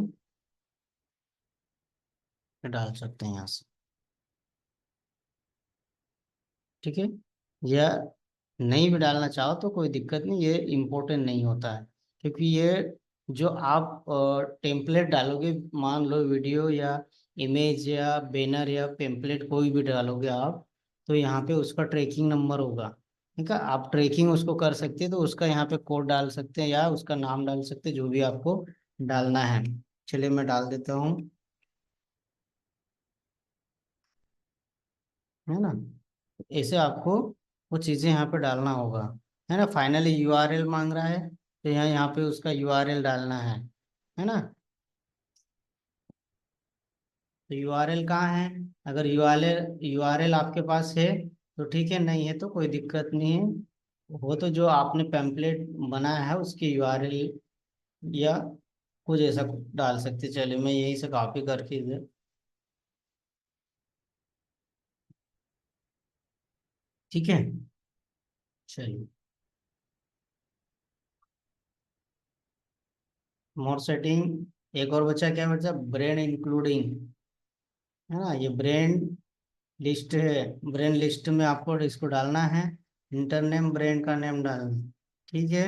डाल सकते हैं यहाँ से। ठीक है। या नहीं भी डालना चाहो तो कोई दिक्कत नहीं, ये इम्पोर्टेंट नहीं होता है। क्योंकि ये जो आप टेम्पलेट डालोगे, मान लो वीडियो या इमेज या बैनर या पेम्पलेट कोई भी डालोगे आप, तो यहाँ पे उसका ट्रैकिंग नंबर होगा। ठीक है, आप ट्रैकिंग उसको कर सकते हैं, तो उसका यहाँ पे कोड डाल सकते हैं या उसका नाम डाल सकते हैं, जो भी आपको डालना है। चलिए, मैं डाल देता हूँ, है ना। ऐसे आपको वो चीज़ें यहाँ पे डालना होगा, है ना। फाइनली URL मांग रहा है, तो यहाँ पे उसका URL डालना है ना। तो URL कहाँ है? अगर URL आपके पास है तो ठीक है, नहीं है तो कोई दिक्कत नहीं है। वो तो जो आपने पेम्पलेट बनाया है उसकी URL या कुछ ऐसा कुछ डाल सकते। चलिए, मैं यही से कॉपी करके इधर, ठीक है। चलिए, मोर सेटिंग, एक और बचा, क्या बचा, ब्रेन इंक्लूडिंग, है ना। ये ब्रेन लिस्ट है, ब्रेन लिस्ट में आपको इसको डालना है, इंटरनेम ब्रेन का नेम डालना। ठीक है।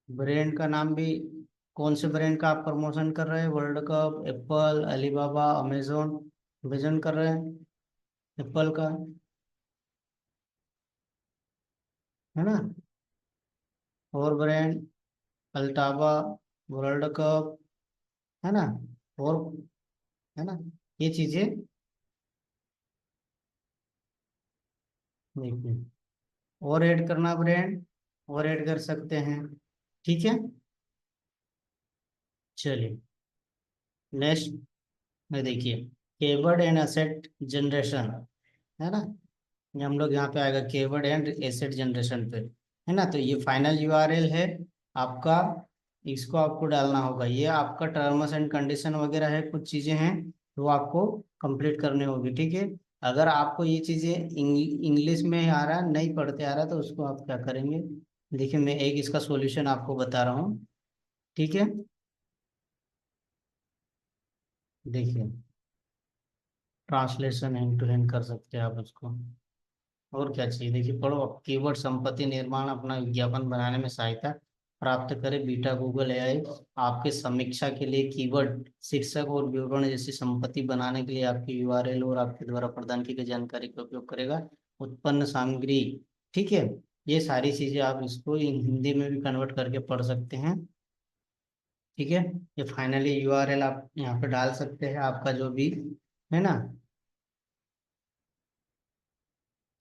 ब्रांड का नाम भी, कौन से ब्रांड का आप प्रमोशन कर रहे हैं? World cup, Apple, Alibaba, Amazon, vision कर रहे हैं एप्पल का, है ना। और ब्रांड अल्टाबा, वर्ल्ड कप, है ना। और, है ना, ये चीजें देखिए। और ऐड करना ब्रांड, और ऐड कर सकते हैं। ठीक है। चलिए, नेक्स्ट में देखिए, कीवर्ड एंड एसेट जनरेशन, है ना। ये हम लोग यहाँ पे आएगा कीवर्ड एंड एसेट जनरेशन पे, है ना। तो ये फाइनल URL है आपका, इसको आपको डालना होगा। ये आपका टर्म्स एंड कंडीशन वगैरह है, कुछ चीज़ें हैं वो आपको कंप्लीट करनी होगी। ठीक है। अगर आपको ये चीज़ें इंग्लिश में आ रहा है, नहीं पढ़ते आ रहा, तो उसको आप क्या करेंगे, देखिए मैं एक इसका सॉल्यूशन आपको बता रहा हूँ। ठीक है। देखिए, ट्रांसलेशन एंड टू एंड कर सकते हैं आप उसको। और क्या चाहिए, देखिए पढ़ो, कीवर्ड संपत्ति निर्माण, अपना विज्ञापन बनाने में सहायता प्राप्त करे। बीटा गूगल AI आपके समीक्षा के लिए कीवर्ड, शीर्षक और विवरण जैसी संपत्ति बनाने के लिए आपकी URL और आपके द्वारा प्रदान की गई जानकारी का उपयोग करेगा। उत्पन्न सामग्री, ठीक है, ये सारी चीजें आप इसको हिंदी में भी कन्वर्ट करके पढ़ सकते हैं। ठीक है। ये फाइनली URL आप यहाँ पे डाल सकते हैं, आपका जो भी, है ना।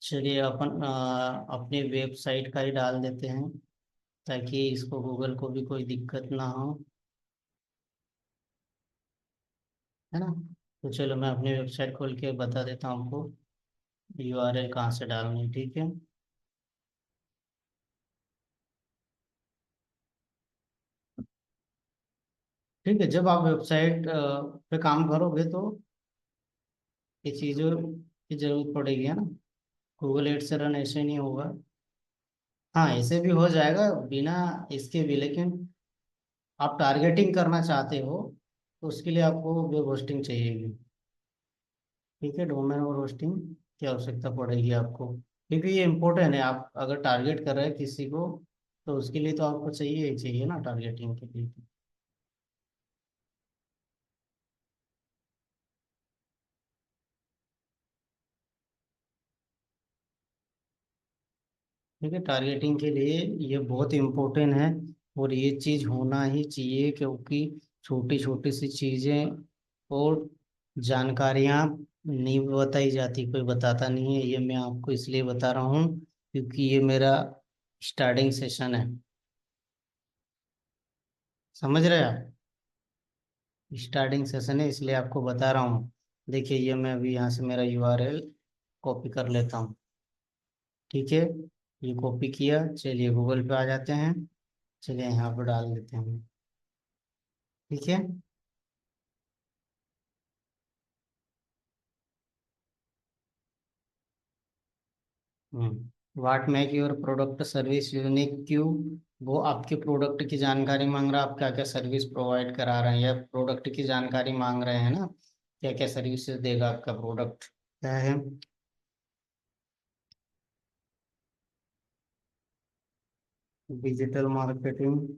चलिए, अपन अपनी वेबसाइट का ही डाल देते हैं, ताकि इसको गूगल को भी कोई दिक्कत ना हो, है ना। तो चलो, मैं अपनी वेबसाइट खोल के बता देता हूँ आपको URL कहाँ से डालनी है। ठीक है। ठीक है, जब आप वेबसाइट पे काम करोगे तो ये चीज़ों की जरूरत पड़ेगी, है ना। गूगल एड से रन ऐसे नहीं होगा। हाँ, ऐसे भी हो जाएगा बिना इसके भी, लेकिन आप टारगेटिंग करना चाहते हो तो उसके लिए आपको वेब होस्टिंग चाहिएगी। ठीक है, डोमेन और होस्टिंग की आवश्यकता पड़ेगी आपको, क्योंकि ये इम्पोर्टेंट है। आप अगर टारगेट कर रहे हैं किसी को तो उसके लिए तो आपको चाहिए ही चाहिए ना, टारगेटिंग के लिए। ठीक है, टारगेटिंग के लिए ये बहुत इम्पोर्टेंट है, और ये चीज़ होना ही चाहिए, क्योंकि छोटी छोटी सी चीज़ें और जानकारियाँ नहीं बताई जाती, कोई बताता नहीं है। ये मैं आपको इसलिए बता रहा हूँ क्योंकि ये मेरा स्टार्टिंग सेशन है। समझ रहे हैं आप? स्टार्टिंग सेशन है इसलिए आपको बता रहा हूँ। देखिए, ये मैं अभी यहाँ से मेरा यूआरएल कॉपी कर लेता हूँ। ठीक है, ये कॉपी किया, चलिए गूगल पे आ जाते हैं। चलिए यहाँ पर डाल देते हैं। ठीक है। वाट make your product service unique, क्यों? वो आपके प्रोडक्ट की जानकारी मांग रहा है, आप क्या क्या सर्विस प्रोवाइड करा रहे हैं, या प्रोडक्ट की जानकारी मांग रहे हैं ना, क्या क्या सर्विसेज देगा आपका प्रोडक्ट, क्या है। डिजिटल मार्केटिंग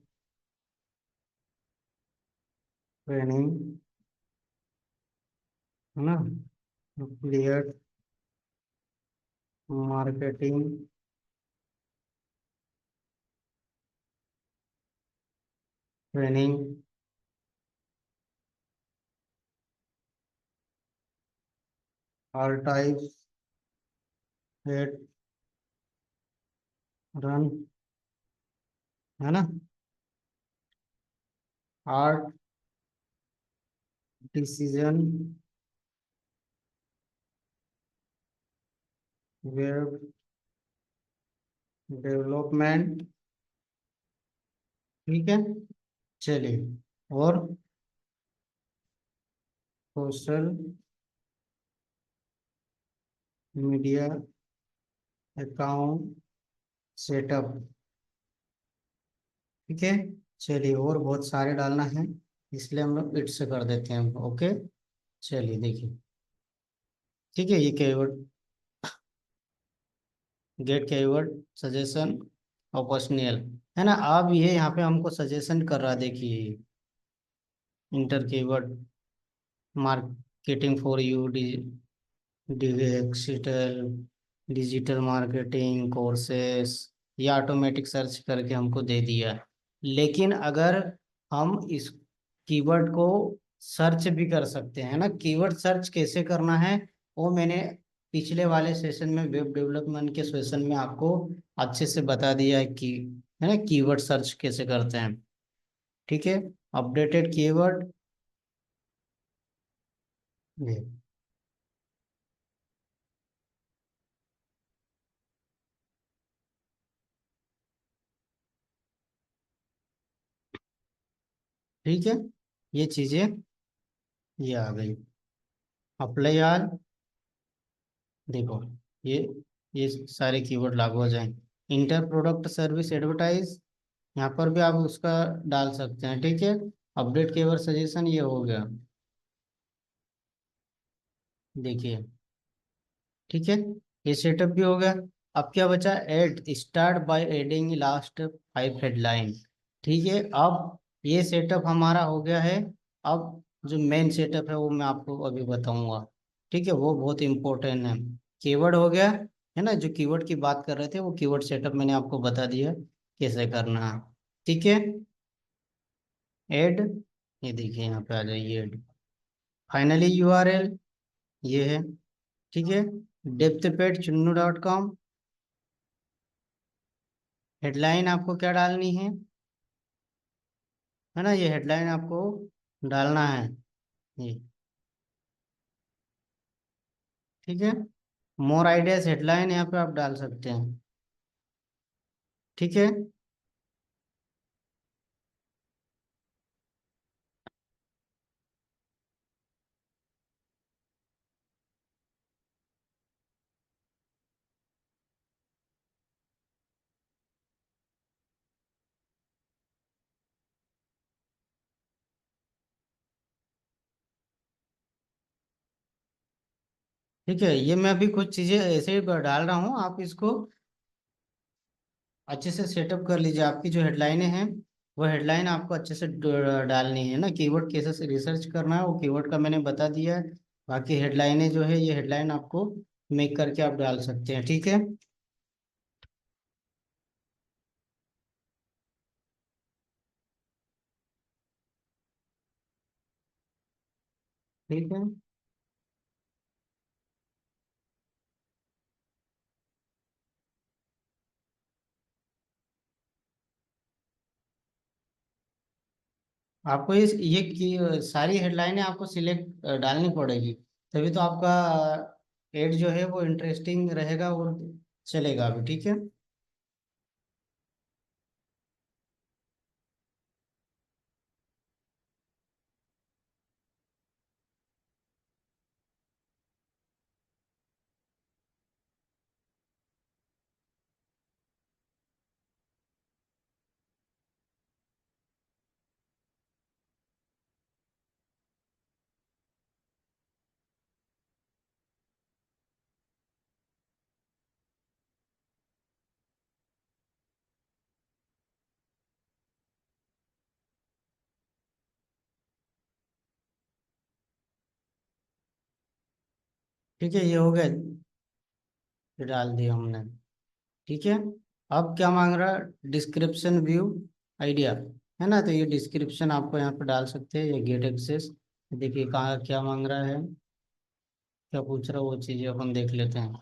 ट्रेनिंग, है ना, affiliate marketing training, all types at run, है ना, आर्ट डिसीजन, वेब डेवलपमेंट। ठीक है, चलिए, और सोशल मीडिया अकाउंट सेटअप। ठीक है, चलिए, और बहुत सारे डालना है, इसलिए हम लोग इट से कर देते हैं। ओके, चलिए देखिए। ठीक है, ये keyword, get keyword suggestion optional, है ना। अब ये यहाँ पे हमको सजेशन कर रहा है, देखिए, inter keyword marketing for you, digital digital marketing courses, ये ऑटोमेटिक सर्च करके हमको दे दिया। लेकिन अगर हम इस कीवर्ड को सर्च भी कर सकते हैं ना, कीवर्ड सर्च कैसे करना है वो मैंने पिछले वाले सेशन में, वेब डेवलपमेंट के सेशन में आपको अच्छे से बता दिया है कि, है ना, कीवर्ड सर्च कैसे करते हैं। ठीक है, अपडेटेड कीवर्ड ये। ठीक है, ये चीजें ये आ गई। अप्लाई आल, देखो, ये ये सारे कीवर्ड लागू हो जाएंगे। इंटर प्रोडक्ट सर्विस एडवर्टाइज, यहाँ पर भी आप उसका डाल सकते हैं। ठीक है, अपडेट कीवर्ड सजेशन, ये हो गया। देखिए, ठीक है, ये सेटअप भी हो गया। अब क्या बचा? Add start by adding last 5 headline. ठीक है, अब ये सेटअप हमारा हो गया है। अब जो मेन सेटअप है वो मैं आपको अभी बताऊंगा। ठीक है, वो बहुत इंपॉर्टेंट है। कीवर्ड हो गया, है ना, जो कीवर्ड की बात कर रहे थे वो कीवर्ड सेटअप मैंने आपको बता दिया कैसे करना है। ठीक है, ऐड, ये देखिए यहाँ पे आ जाइए, ऐड फाइनली यूआरएल, ये है। ठीक है, डेप्थ पेट चुन्नू .com, हेडलाइन आपको क्या डालनी है ना, ये हेडलाइन आपको डालना है, ये। ठीक है, मोर आइडियाज हेडलाइन यहाँ पे आप डाल सकते हैं। ठीक है, ठीक है, ये मैं अभी कुछ चीजें ऐसे ही डाल रहा हूँ, आप इसको अच्छे से सेटअप कर लीजिए। आपकी जो हेडलाइनें हैं, वो हेडलाइन आपको अच्छे से डालनी है ना। कीवर्ड कैसे से रिसर्च करना है वो कीवर्ड का मैंने बता दिया है। बाकी हेडलाइनें जो है, ये हेडलाइन आपको मेक करके आप डाल सकते हैं, ठीक है। ठीक है, आपको ये की सारी हेडलाइनें आपको सिलेक्ट डालनी पड़ेगी, तभी तो आपका एड जो है वो इंटरेस्टिंग रहेगा और चलेगा अभी, ठीक है। ठीक है, ये हो गया, ये डाल दिया हमने, ठीक है। अब क्या मांग रहा है, डिस्क्रिप्शन व्यू आइडिया, है ना। तो ये डिस्क्रिप्शन आपको यहाँ पे डाल सकते हैं, ये गेट एक्सेस। देखिए कहाँ क्या मांग रहा है, क्या पूछ रहा है, वो चीज़ें अपन देख लेते हैं,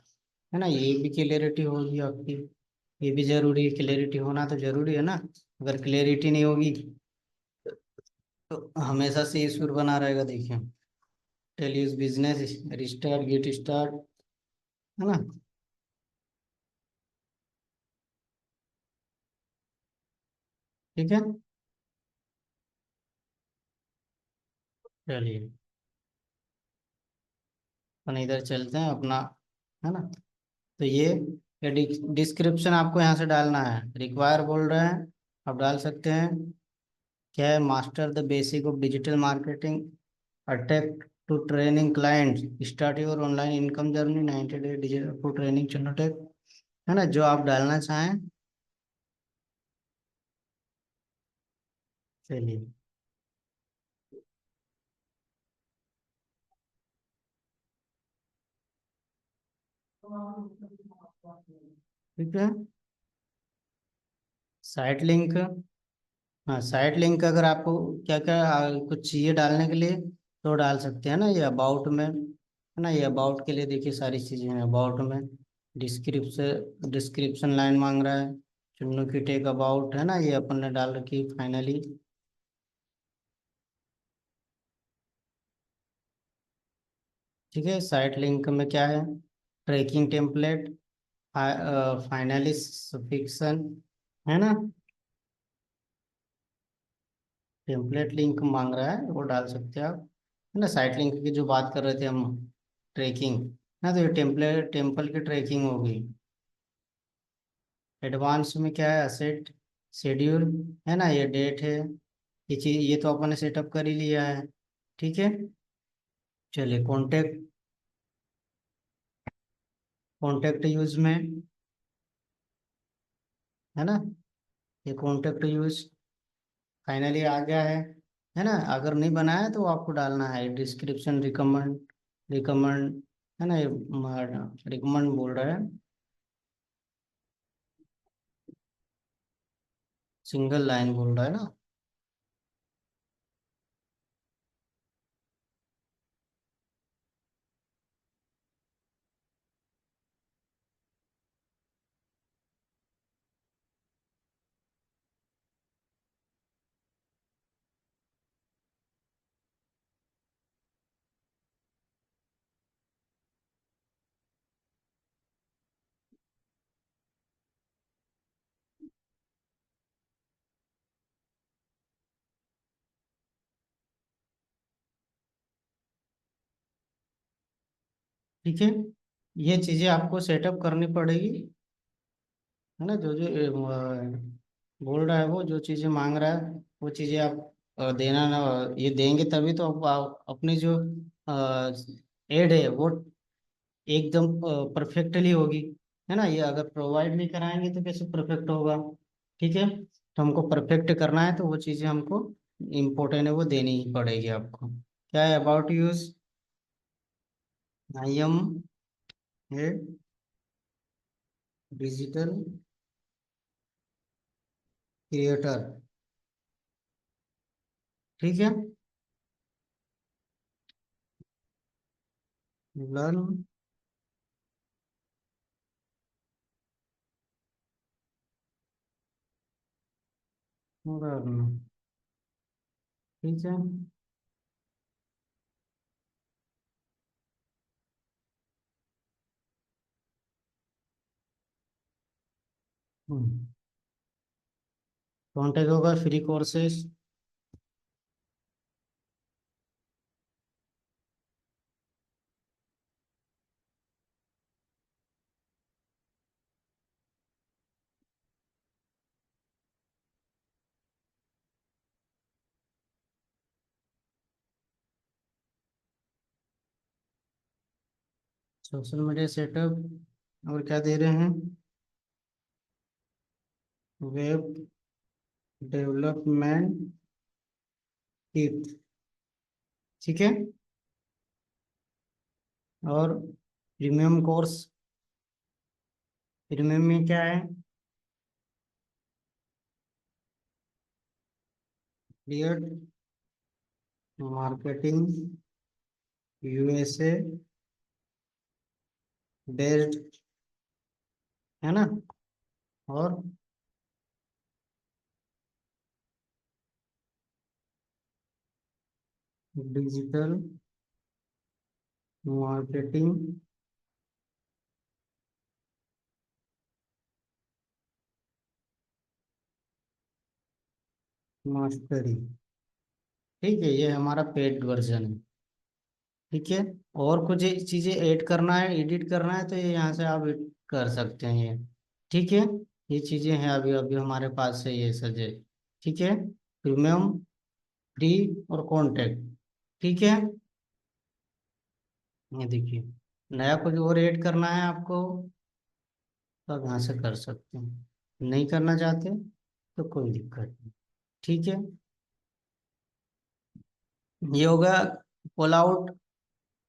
है ना। ये भी क्लियरिटी होगी आपकी, ये भी जरूरी है, क्लियरिटी होना तो जरूरी है ना। अगर क्लियरिटी नहीं होगी तो हमेशा से इशू बना रहेगा, देखिए। Tell us business restart get start, है ना। ठीक है, चलिए अपन इधर चलते हैं अपना, है ना। तो ये डिस्क्रिप्शन आपको यहाँ से डालना है, रिक्वायर बोल रहे हैं, आप डाल सकते हैं। क्या है, master the basic of digital marketing, attract to training client, start your online income journey, 90 day digital for training चुनोटेक, है ना, जो आप डालना चाहें। चलिए, ठीक है। साइट लिंक, हाँ साइट लिंक अगर आपको क्या क्या कुछ चाहिए डालने के लिए तो डाल सकते हैं ना। ये अबाउट में, है ना, ये अबाउट के लिए देखिए सारी चीज़ें हैं अबाउट में। डिस्क्रिप्शन डिस्क्रिप्शन लाइन मांग रहा है, चुन्नू की टेक अबाउट, है ना, ये अपन ने डाल रखी फाइनली। ठीक है, साइट लिंक में क्या है, ट्रैकिंग टेम्पलेट, फाइनली सफिक्सन, है ना। टेम्पलेट लिंक मांग रहा है, वो डाल सकते हैं आप, है ना। साइट लिंक की जो बात कर रहे थे हम, ट्रैकिंग, ना, तो ये टेम्पलेट टेम्पल की ट्रैकिंग होगी। एडवांस में क्या है, असेट शेड्यूल, है ना, ये डेट है, ये चीज ये तो अपन ने सेटअप कर ही लिया है, ठीक है। चलिए, कॉन्टेक्ट, कॉन्टेक्ट यूज में, है ना, ये कॉन्टेक्ट यूज फाइनली आ गया है ना। अगर नहीं बनाया तो आपको डालना है डिस्क्रिप्शन रिकमेंड, रिकमेंड, है ना, ये रिकमेंड बोल रहा है, सिंगल लाइन बोल रहा है ना। ठीक है, ये चीजें आपको सेटअप करनी पड़ेगी, है ना। जो जो बोल रहा है, वो जो चीजें मांग रहा है वो चीजें आप देना ना, ये देंगे तभी तो आप अपनी जो एड है वो एकदम परफेक्टली होगी, है ना। ये अगर प्रोवाइड नहीं कराएंगे तो कैसे परफेक्ट होगा। ठीक है, तो हमको परफेक्ट करना है तो वो चीज़ें हमको इम्पोर्टेंट है, वो देनी ही पड़ेगी आपको। क्या है, about us, I am a digital creator. ठीक है, लर्न लर्न। ठीक है। कॉन्टेक्ट होगा free courses. Social media setup, और क्या दे रहे हैं, वेब डेवलपमेंट टिप। ठीक है, और प्रीमियम कोर्स, प्रीमियम में क्या है, क्लियर मार्केटिंग यूएसए बेस्ड, है ना। और डिजिटल मार्केटिंग मास्टरी। ठीक है, ये हमारा पेड वर्जन है। ठीक है, और कुछ चीजें ऐड करना है, एडिट करना है तो ये यहाँ से आप edit कर सकते हैं ये। ठीक है, ये चीजें हैं अभी अभी हमारे पास है ये सजे। ठीक है, प्रीमियम, फ्री और कॉन्टेक्ट। ठीक है, ये देखिए, नया कुछ और ऐड करना है आपको तो आप यहाँ से कर सकते हैं, नहीं करना चाहते तो कोई दिक्कत नहीं। ठीक है, ये होगा pull out,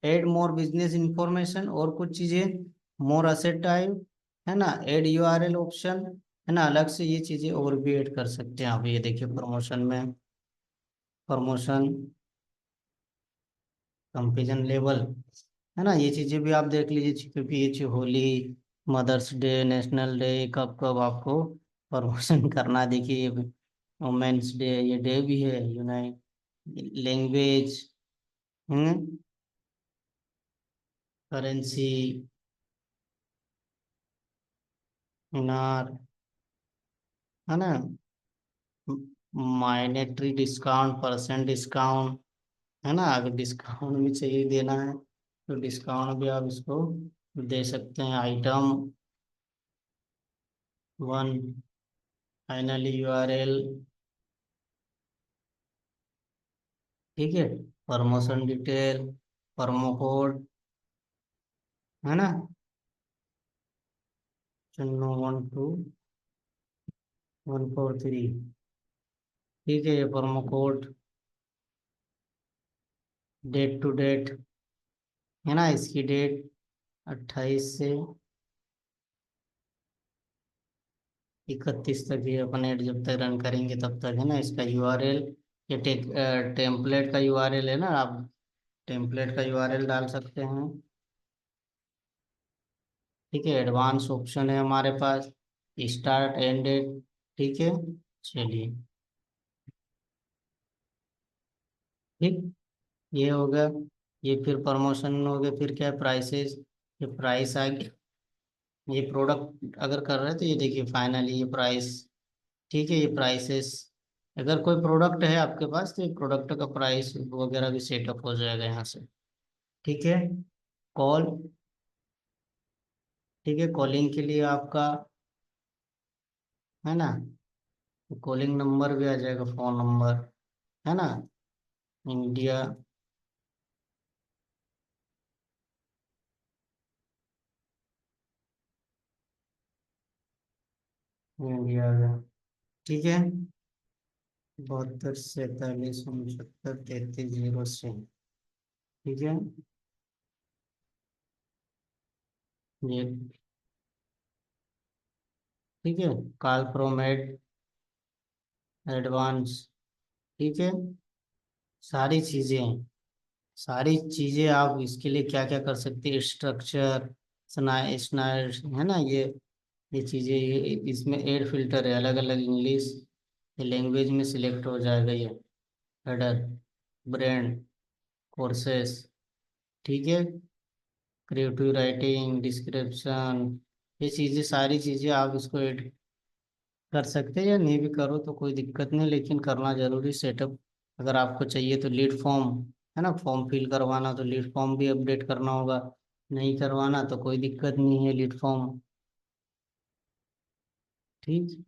add more business information, और कुछ चीजें, मोर असेट टाइप, है ना, एड यूआरएल ऑप्शन, है ना, अलग से ये चीजें और भी ऐड कर सकते हैं आप। ये देखिए प्रमोशन में, प्रमोशन कंपेरिजन लेवल, है ना, ये चीजें भी आप देख लीजिए, क्योंकि ये Holi, Mother's Day, national day, कब कब आपको प्रमोशन करना है। देखिए वुमेन्स डे, ये डे भी है, यूनाइट लैंग्वेज, करेंसी, इनार, है ना, माइनेटरी डिस्काउंट, परसेंट डिस्काउंट, है ना, अगर डिस्काउंट भी चाहिए देना है तो डिस्काउंट भी आप इसको दे सकते हैं। Item one, finally URL. ठीक है, प्रमोशन डिटेल, प्रोमो कोड, है ना, चुन्नो 12143। ठीक है, ये promo code, date to date, है ना, इसकी डेट 28 से 31 तक, ये अपन ऐड जब तक रन करेंगे तब तक, है ना। इसका यूआरएल, ये टेम्पलेट का यूआरएल है ना, आप टेम्पलेट का यूआरएल डाल सकते हैं। ठीक है, एडवांस ऑप्शन है हमारे पास, स्टार्ट एंड डेट। ठीक है, चलिए, ठीक, ये हो गया। ये फिर प्रमोशन हो गया, फिर क्या है, प्राइसेस, ये प्राइस आ गया। ये प्रोडक्ट अगर कर रहे हैं तो ये देखिए फाइनली ये प्राइस। ठीक है, ये प्राइसेस, अगर कोई प्रोडक्ट है आपके पास तो ये प्रोडक्ट का प्राइस वगैरह भी सेटअप हो जाएगा यहाँ से। ठीक है, कॉल, ठीक है, कॉलिंग के लिए आपका, है ना, कॉलिंग नंबर भी आ जाएगा, फोन नंबर, है ना, इंडिया, इंडिया आ गया। ठीक है। 72 47 69 33 06। ठीक है। ये ठीक है। कार्प्रोमेट एडवांस। ठीक है। सारी चीजें हैं। सारी चीजें आप इसके लिए क्या क्या कर सकते हैं, स्ट्रक्चर, स्नाइड है ना, ये चीजें, ये इसमें एड फिल्टर है, अलग अलग इंग्लिश लैंग्वेज में सिलेक्ट हो जाएगा ये। Header, brand, courses. ठीक है। क्रिएटिव राइटिंग, डिस्क्रिप्शन, ये चीजें, सारी चीजें आप इसको ऐड कर सकते हैं, या नहीं भी करो तो कोई दिक्कत नहीं, लेकिन करना जरूरी सेटअप। अगर आपको चाहिए तो लीड फॉर्म, है ना, फॉर्म फिल करवाना तो लीड फॉर्म भी अपडेट करना होगा। नहीं करवाना तो कोई दिक्कत नहीं है, लीड फॉर्म। ठीक।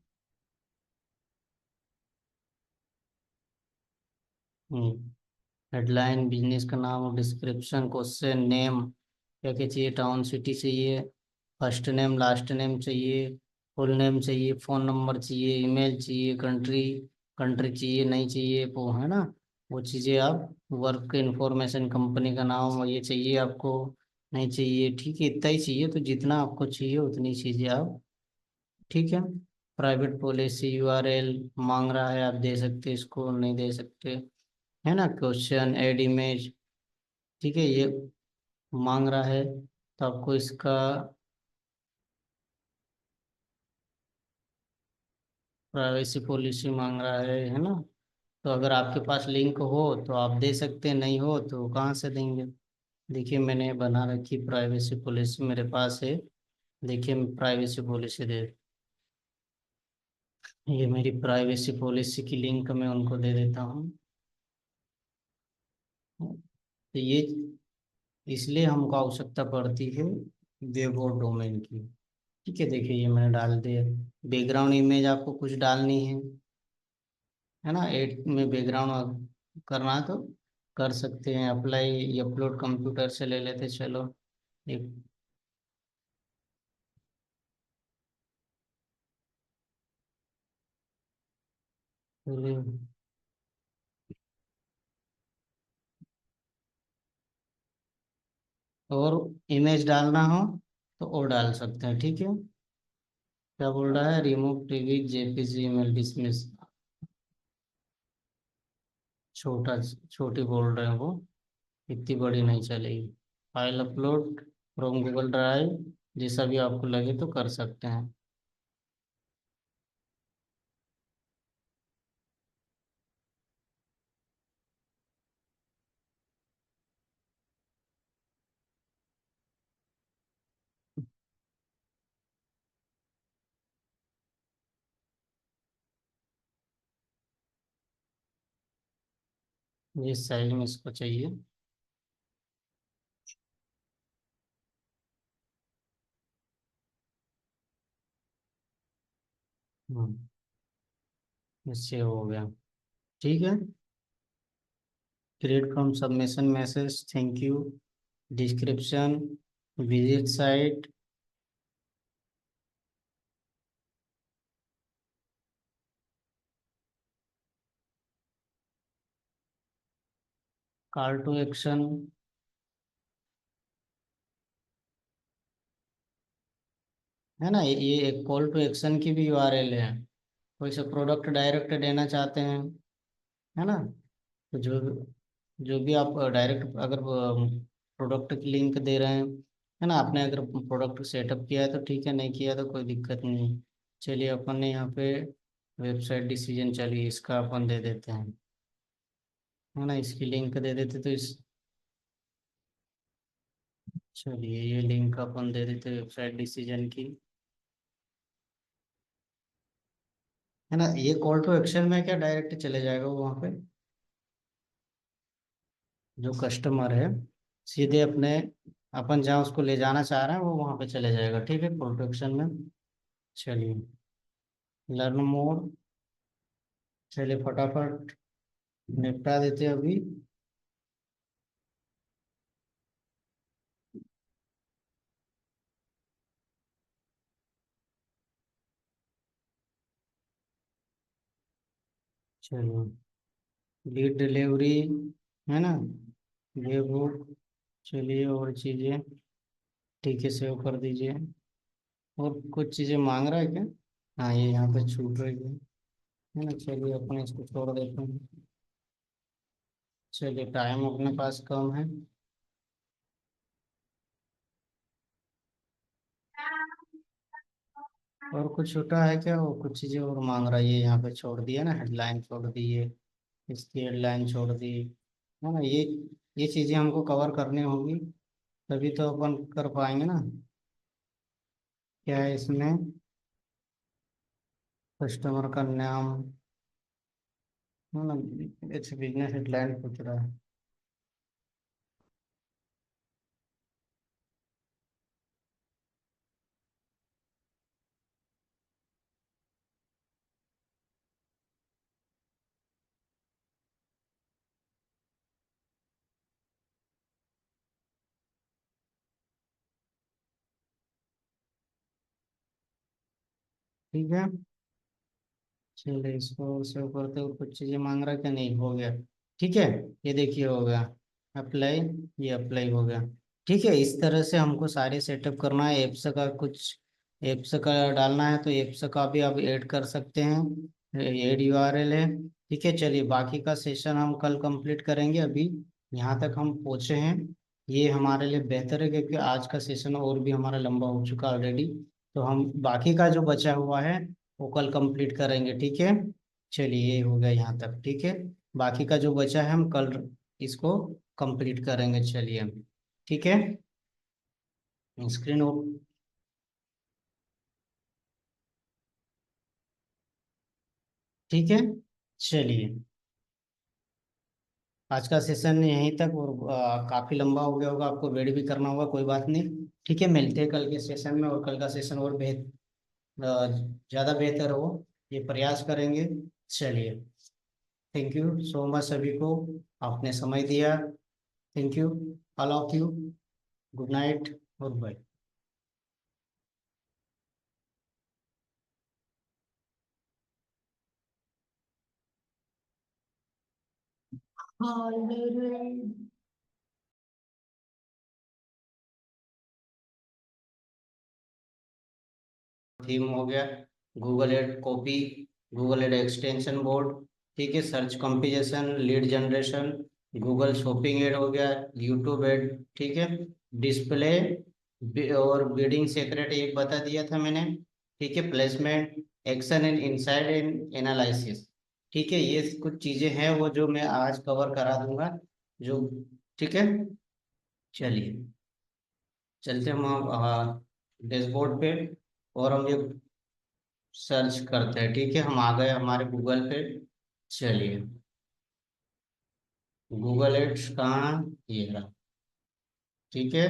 हेडलाइन, बिजनेस का नाम, डिस्क्रिप्शन, क्वेश्चन, नेम, क्या क्या चाहिए, टाउन सिटी चाहिए, फर्स्ट नेम लास्ट नेम चाहिए, फुल नेम चाहिए, फ़ोन नंबर चाहिए, ईमेल चाहिए, कंट्री, कंट्री चाहिए नहीं चाहिए वो, है ना, वो चीज़ें आप, वर्क इन्फॉर्मेशन, कंपनी का नाम ये चाहिए आपको, नहीं चाहिए, ठीक है, इतना ही चाहिए, तो जितना आपको चाहिए उतनी चीज़ें आप, ठीक है। प्राइवेट पॉलिसी, यूआरएल मांग रहा है, आप दे सकते, इसको नहीं दे सकते, है ना, क्वेश्चन, एड इमेज, ठीक है, ये मांग रहा है, तो आपको इसका प्राइवेसी पॉलिसी मांग रहा है ना, तो अगर आपके पास लिंक हो तो आप दे सकते हैं, नहीं हो तो कहाँ से देंगे। देखिए मैंने बना रखी प्राइवेसी पॉलिसी, मेरे पास है। देखिए मैं प्राइवेसी पॉलिसी दे, ये मेरी प्राइवेसी पॉलिसी की लिंक मैं उनको दे देता हूँ। तो ये इसलिए हमको आवश्यकता पड़ती है वेब और डोमेन की। ठीक है, देखिए ये मैंने डाल दिया। बैकग्राउंड इमेज आपको कुछ डालनी है ना, एड में बैकग्राउंड करना है तो कर सकते हैं। अप्लाई अपलोड कंप्यूटर से ले लेते, चलो एक। और इमेज डालना हो तो और डाल सकते हैं, ठीक है। क्या बोल रहा है, remove TV JPG email dismiss, छोटा, छोटी बोल रहे हैं वो, इतनी बड़ी नहीं चलेगी। File upload from Google drive, जैसा भी आपको लगे तो कर सकते हैं। जिस साइज में इसको चाहिए। हम्म, इससे हो गया। ठीक है। Create form submission message, thank you, description, visit site, call to action, है ना, ये एक कॉल टू एक्शन की भी यूआरएल है। कोई से प्रोडक्ट डायरेक्ट देना चाहते हैं, है ना, तो जो जो भी आप डायरेक्ट अगर प्रोडक्ट की लिंक दे रहे हैं, है ना, आपने अगर प्रोडक्ट सेटअप किया है तो ठीक है, नहीं किया तो कोई दिक्कत नहीं है। चलिए अपन ने यहाँ पे वेबसाइट डिसीजन, चलिए इसका अपन दे देते हैं, है ना, इसकी लिंक दे देते तो इस, चलिए ये लिंक अपन दे देते वेबसाइट डिसीजन की, है ना, ये कॉल टू एक्शन में क्या डायरेक्ट चले जाएगा वो वहाँ पे, जो कस्टमर है सीधे अपने, अपन जहाँ उसको ले जाना चाह रहे हैं वो वहाँ पे चले जाएगा, ठीक है, कॉल टू एक्शन में। चलिए लर्न मोर, चलिए फटाफट निपटा देते हैं अभी। चलो, लीड डिलीवरी है ना, ये बुक। चलिए, और चीज़ें ठीक है, सेव कर दीजिए। और कुछ चीज़ें मांग रहा है क्या? हाँ, ये यहाँ पे छूट रही है ना। चलिए, अपने इसको छोड़ देते हैं। चलिए, टाइम अपने पास कम है। और कुछ छोटा है क्या? वो कुछ चीज़ें और मांग रहा है, ये यहाँ पे छोड़ दिया ना, हेडलाइन छोड़ दी है, इसकी हेडलाइन छोड़ दी है ना। ये चीज़ें हमको कवर करनी होगी, तभी तो अपन कर पाएंगे ना। क्या है इसमें? कस्टमर का नाम है ना, इट्स बिजनेस हेडलाइन पूछ रहा है। ठीक है, चलिए इसको सेव करते हुए कुछ चीज़ें मांग रहा है क्या? नहीं, हो गया। ठीक है, ये देखिए हो गया अप्लाई। ये अप्लाई हो गया। ठीक है, इस तरह से हमको सारे सेटअप करना है। एप्स का कुछ एप्स का डालना है तो एप्स का भी आप ऐड कर सकते हैं, ऐड यूआरएल है। ठीक है, चलिए बाकी का सेशन हम कल कंप्लीट करेंगे। अभी यहाँ तक हम पहुँचे हैं, ये हमारे लिए बेहतर है, क्योंकि आज का सेशन और भी हमारा लंबा हो चुका ऑलरेडी। तो हम बाकी का जो बचा हुआ है वो कल कंप्लीट करेंगे। ठीक है, चलिए ये हो गया यहाँ तक। ठीक है, बाकी का जो बचा है हम कल इसको कंप्लीट करेंगे। चलिए, ठीक है, स्क्रीन ठीक है, चलिए आज का सेशन यहीं तक। और काफी लंबा हो गया होगा, आपको वेट भी करना होगा, कोई बात नहीं। ठीक है, मिलते हैं कल के सेशन में, और कल का सेशन और ज़्यादा बेहतर हो, ये प्रयास करेंगे। चलिए, थैंक यू सो मच सभी को, आपने समय दिया। Thank you all of you. Good night और बाय। थीम हो गया, Google ad copy, Google ad extension board, ठीक है, search competition, lead generation, Google shopping ad हो गया, यूट्यूब एड, ठीक है, डिस्प्ले और बिडिंग सेक्रेट एक बता दिया था मैंने। ठीक है, placement, action and inside and analysis. ठीक है, ये कुछ चीजें हैं वो जो मैं आज कवर करा दूंगा, जो ठीक है। चलिए, चलते हम डैशबोर्ड पे, और हम ये सर्च करते हैं। ठीक है, हम आ गए हमारे गूगल पे। चलिए, गूगल एड्स कहाँ? ये रहा। ठीक है,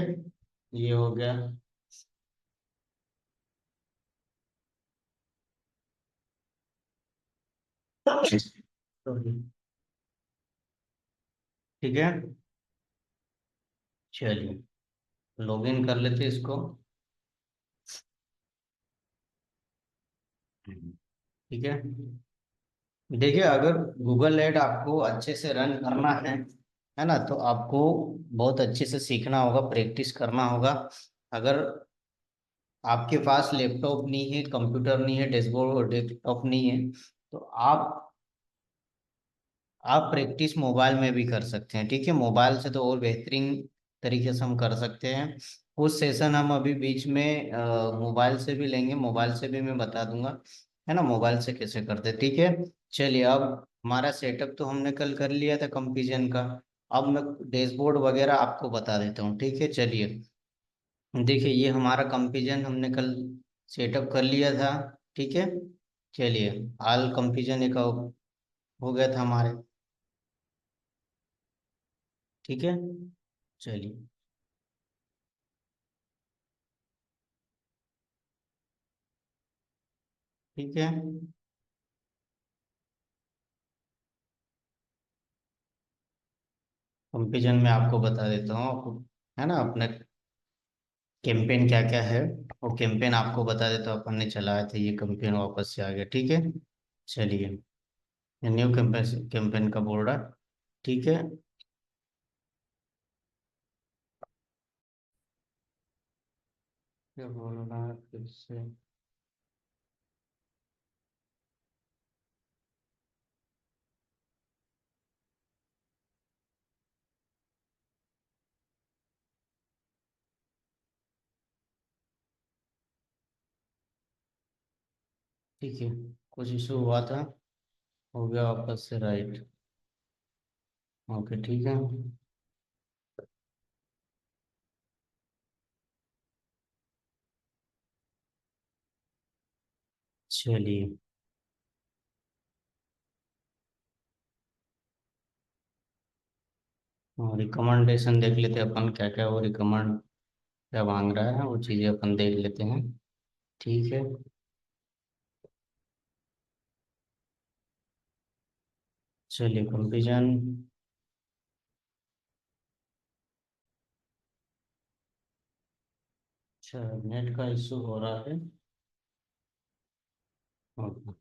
ये हो गया। ठीक है, चलिए लॉगिन कर लेते हैं इसको। ठीक है, देखिए अगर गूगल एड आपको अच्छे से रन करना है ना, तो आपको बहुत अच्छे से सीखना होगा, प्रैक्टिस करना होगा। अगर आपके पास लैपटॉप नहीं है, कंप्यूटर नहीं है, डैशबोर्ड और डेस्कटॉप नहीं है, तो आप प्रैक्टिस मोबाइल में भी कर सकते हैं। ठीक है, मोबाइल से तो और बेहतरीन तरीके से हम कर सकते हैं। कुछ सेशन हम अभी बीच में मोबाइल से भी लेंगे, मोबाइल से भी मैं बता दूंगा, है ना, मोबाइल से कैसे करते हैं। ठीक है, चलिए अब हमारा सेटअप तो हमने कल कर लिया था कंपैरिजन का। अब मैं डैशबोर्ड वगैरह आपको बता देता हूँ। ठीक है, चलिए देखिए ये हमारा कंपैरिजन हमने कल सेटअप कर लिया था। ठीक है, चलिए हाल कंपैरिजन एक हो गया था हमारे। ठीक है, चलिए, ठीक है, कंपेरिजन में आपको बता देता हूँ है ना, अपने कैंपेन क्या क्या है, वो कैंपेन आपको बता देता हूँ। अपन ने चलाया था ये कैंपेन, वापस से आ गया। ठीक है, चलिए ये न्यू कैंपेन कैंपेन का बोल रहा है। ठीक है। क्या बोल रहा है फिर से? ठीक है, कुछ इशू हुआ था, हो गया वापस से राइट। ओके ठीक है। चलिए, रिकमेंडेशन देख लेते हैं अपन, क्या क्या वो रिकमेंड क्या मांग रहा है, वो चीज़ें अपन देख लेते हैं। ठीक है। चलिए, कंपेरिजन। अच्छा, नेट का इशू हो रहा है। ओके।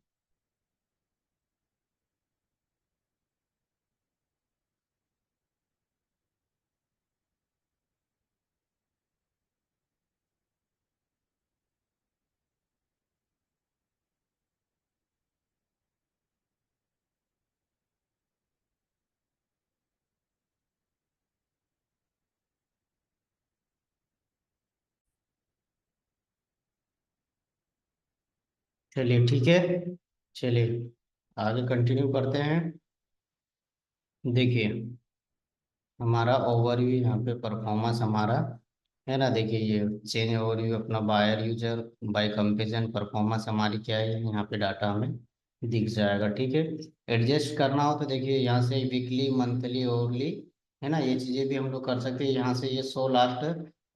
चलिए ठीक है। चलिए, आगे कंटिन्यू करते हैं। देखिए, हमारा ओवरव्यू यहाँ पे परफॉर्मेंस हमारा है ना। देखिए, ये चेंज ओवरव्यू अपना buyer user by comparison performance हमारी क्या है, यहाँ पे डाटा हमें दिख जाएगा। ठीक है। एडजस्ट करना हो तो देखिए, यहाँ से वीकली मंथली ओवरली है ना, ये चीज़ें भी हम लोग कर सकते हैं। यहाँ से ये 100 लास्ट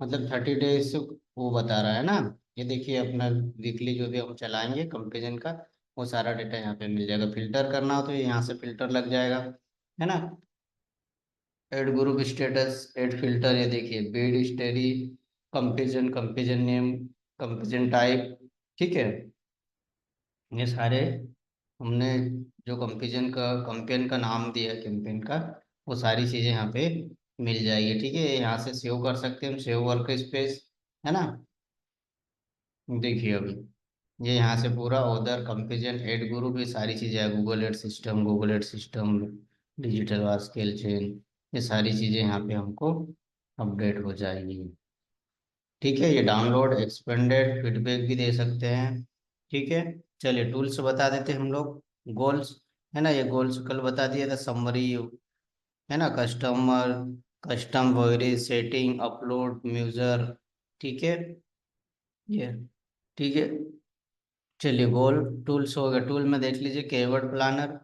मतलब 30 डेज वो बता रहा है ना। ये देखिए, अपना वीकली जो भी हम चलाएंगे कंपेरिजन का, वो सारा डेटा यहाँ पे मिल जाएगा। फिल्टर करना हो तो ये यहाँ से फिल्टर लग जाएगा, है ना। Add group status, add filter, ये देखिए Beed study, comparison, comparison name, comparison type. ठीक है। ये सारे हमने जो कंपेरिजन का कंपेन का नाम दिया है कैंपेन का, वो सारी चीज़ें यहाँ पे मिल जाएगी। ठीक है। यहाँ से सेव कर सकते हैं हम, सेव वर्क स्पेस, है ना। देखिए अभी, ये यहाँ से पूरा उधर कंपेरिजन एड ग्रुप, ये सारी चीज़ें है, Google ad system, Google ad system, digital war scale chain, ये सारी चीज़ें यहाँ पे हमको अपडेट हो जाएगी। ठीक है। ये डाउनलोड एक्सपेंडेड फीडबैक भी दे सकते हैं। ठीक है। चलिए, टूल्स बता देते हैं हम लोग। गोल्स, है ना, ये गोल्स कल बता दिया था, समरी, है ना, कस्टमर, कस्टम वॉयरेज सेटिंग, अपलोड म्यूजर। ठीक है। ये ठीक है। चलिए, गोल टूल्स हो गए। टूल में देख लीजिए कीवर्ड प्लानर।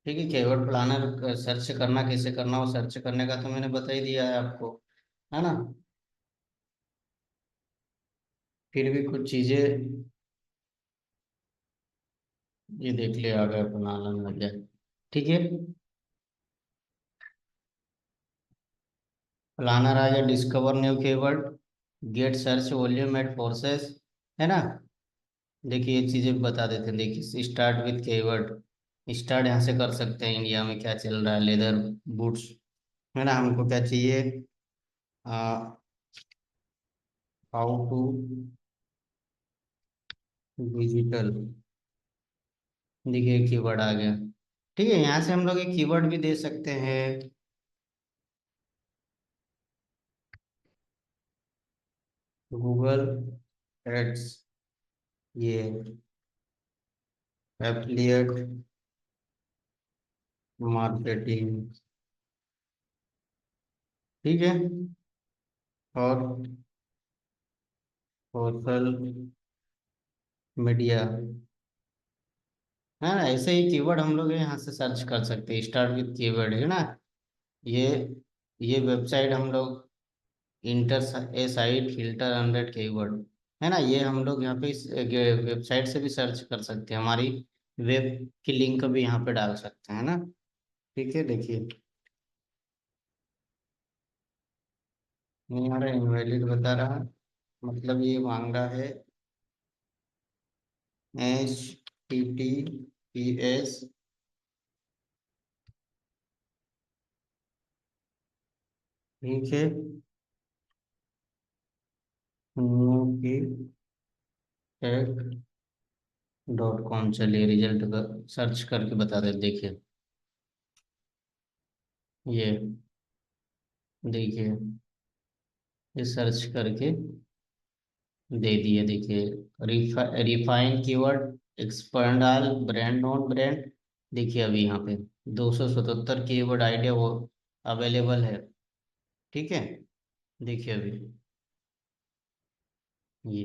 ठीक है, कीवर्ड प्लानर सर्च करना कैसे करना हो, सर्च करने का तो मैंने बता ही दिया है आपको, है ना। फिर भी कुछ चीजें, ये देख लिया, आ गया प्लानर लग गया। ठीक है। प्लानर आ गया, discover new keyword, get search volume and forecasts, है ना। देखिए, ये चीजें बता देते हैं। देखिए, स्टार्ट विथ कीवर्ड, स्टार्ट यहाँ से कर सकते हैं, इंडिया में क्या चल रहा है, लेदर बूट्स, है ना। हमको क्या चाहिए, हाउ टू डिजिटल, देखिए कीवर्ड आ गया। ठीक है, यहाँ से हम लोग एक कीवर्ड भी दे सकते हैं, गूगल एड्स, ये एफिलिएट मार्केटिंग। ठीक है। और सोशल मीडिया, है ना। ऐसे ही कीवर्ड हम लोग यहाँ से सर्च कर सकते हैं, स्टार्ट विथ कीवर्ड, है ना। ये ये वेबसाइट हम लोग इंटर ए साइट फिल्टर 100 कीवर्ड, है ना। ये हम लोग यहाँ पे इस वेबसाइट से भी सर्च कर सकते हैं, हमारी वेब की लिंक भी यहाँ पे डाल सकते हैं ना। ठीक है। देखिए, नहीं आ रहा, इनवैलिड बता रहा है। मतलब ये मांग रहा है HTTPS ठीक है, की .com। चलिए रिजल्ट सर्च करके बता दे, देखिए ये देखिए, ये सर्च करके दे दिए, देखिए रिफाइन कीवर्ड, एक्सपर्टाल ब्रांड, नॉन ब्रांड। देखिए अभी यहाँ पे 277 कीवर्ड आइडिया वो अवेलेबल है। ठीक है, देखिए अभी ये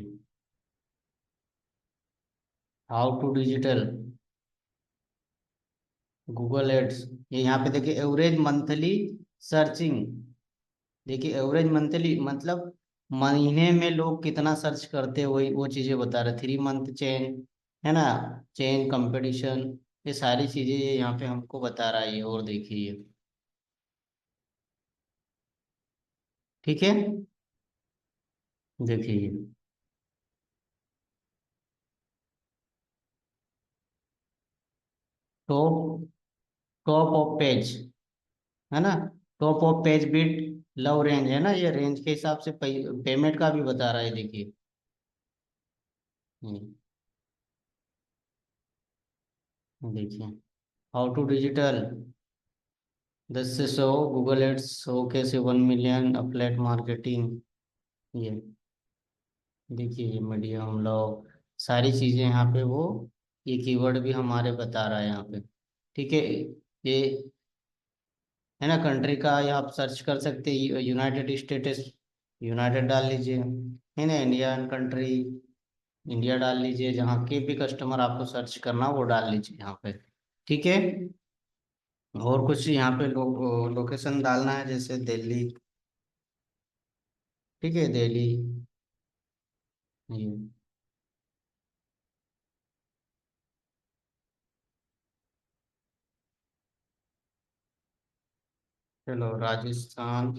how to digital Google ads. ये यहाँ पे देखिए एवरेज मंथली सर्चिंग। देखिए एवरेज मंथली मतलब महीने में लोग कितना सर्च करते हैं, वही वो चीजें बता रहे। 3 मंथ चेन है ना, चेन कंपटीशन, ये सारी चीजें ये यहाँ पे हमको बता रहा है ये। और देखिए ये, ठीक है, देखिए ये टॉप टॉप ऑफ पेज है ना, top of page bit love range है ना, ये रेंज के हिसाब से पेमेंट का भी बता रहा है, देखिए। देखिए हाउ टू डिजिटल 10 से 100 गूगल एड्स, 100 के से 1 मिलियन अफलेट मार्केटिंग। ये देखिए ये मीडियम लो, सारी चीजें यहाँ पे वो ये कीवर्ड भी हमारे बता रहा है यहाँ पे। ठीक है, ये है ना कंट्री का, ये आप सर्च कर सकते हैं यूनाइटेड स्टेट्स, यूनाइटेड डाल लीजिए, है ना, इंडियन कंट्री, इंडिया डाल लीजिए, जहाँ के भी कस्टमर आपको सर्च करना वो डाल लीजिए यहाँ पे। ठीक है, और कुछ यहाँ पे लोकेशन डालना है, जैसे दिल्ली। ठीक है, दिल्ली ये, चलो राजस्थान,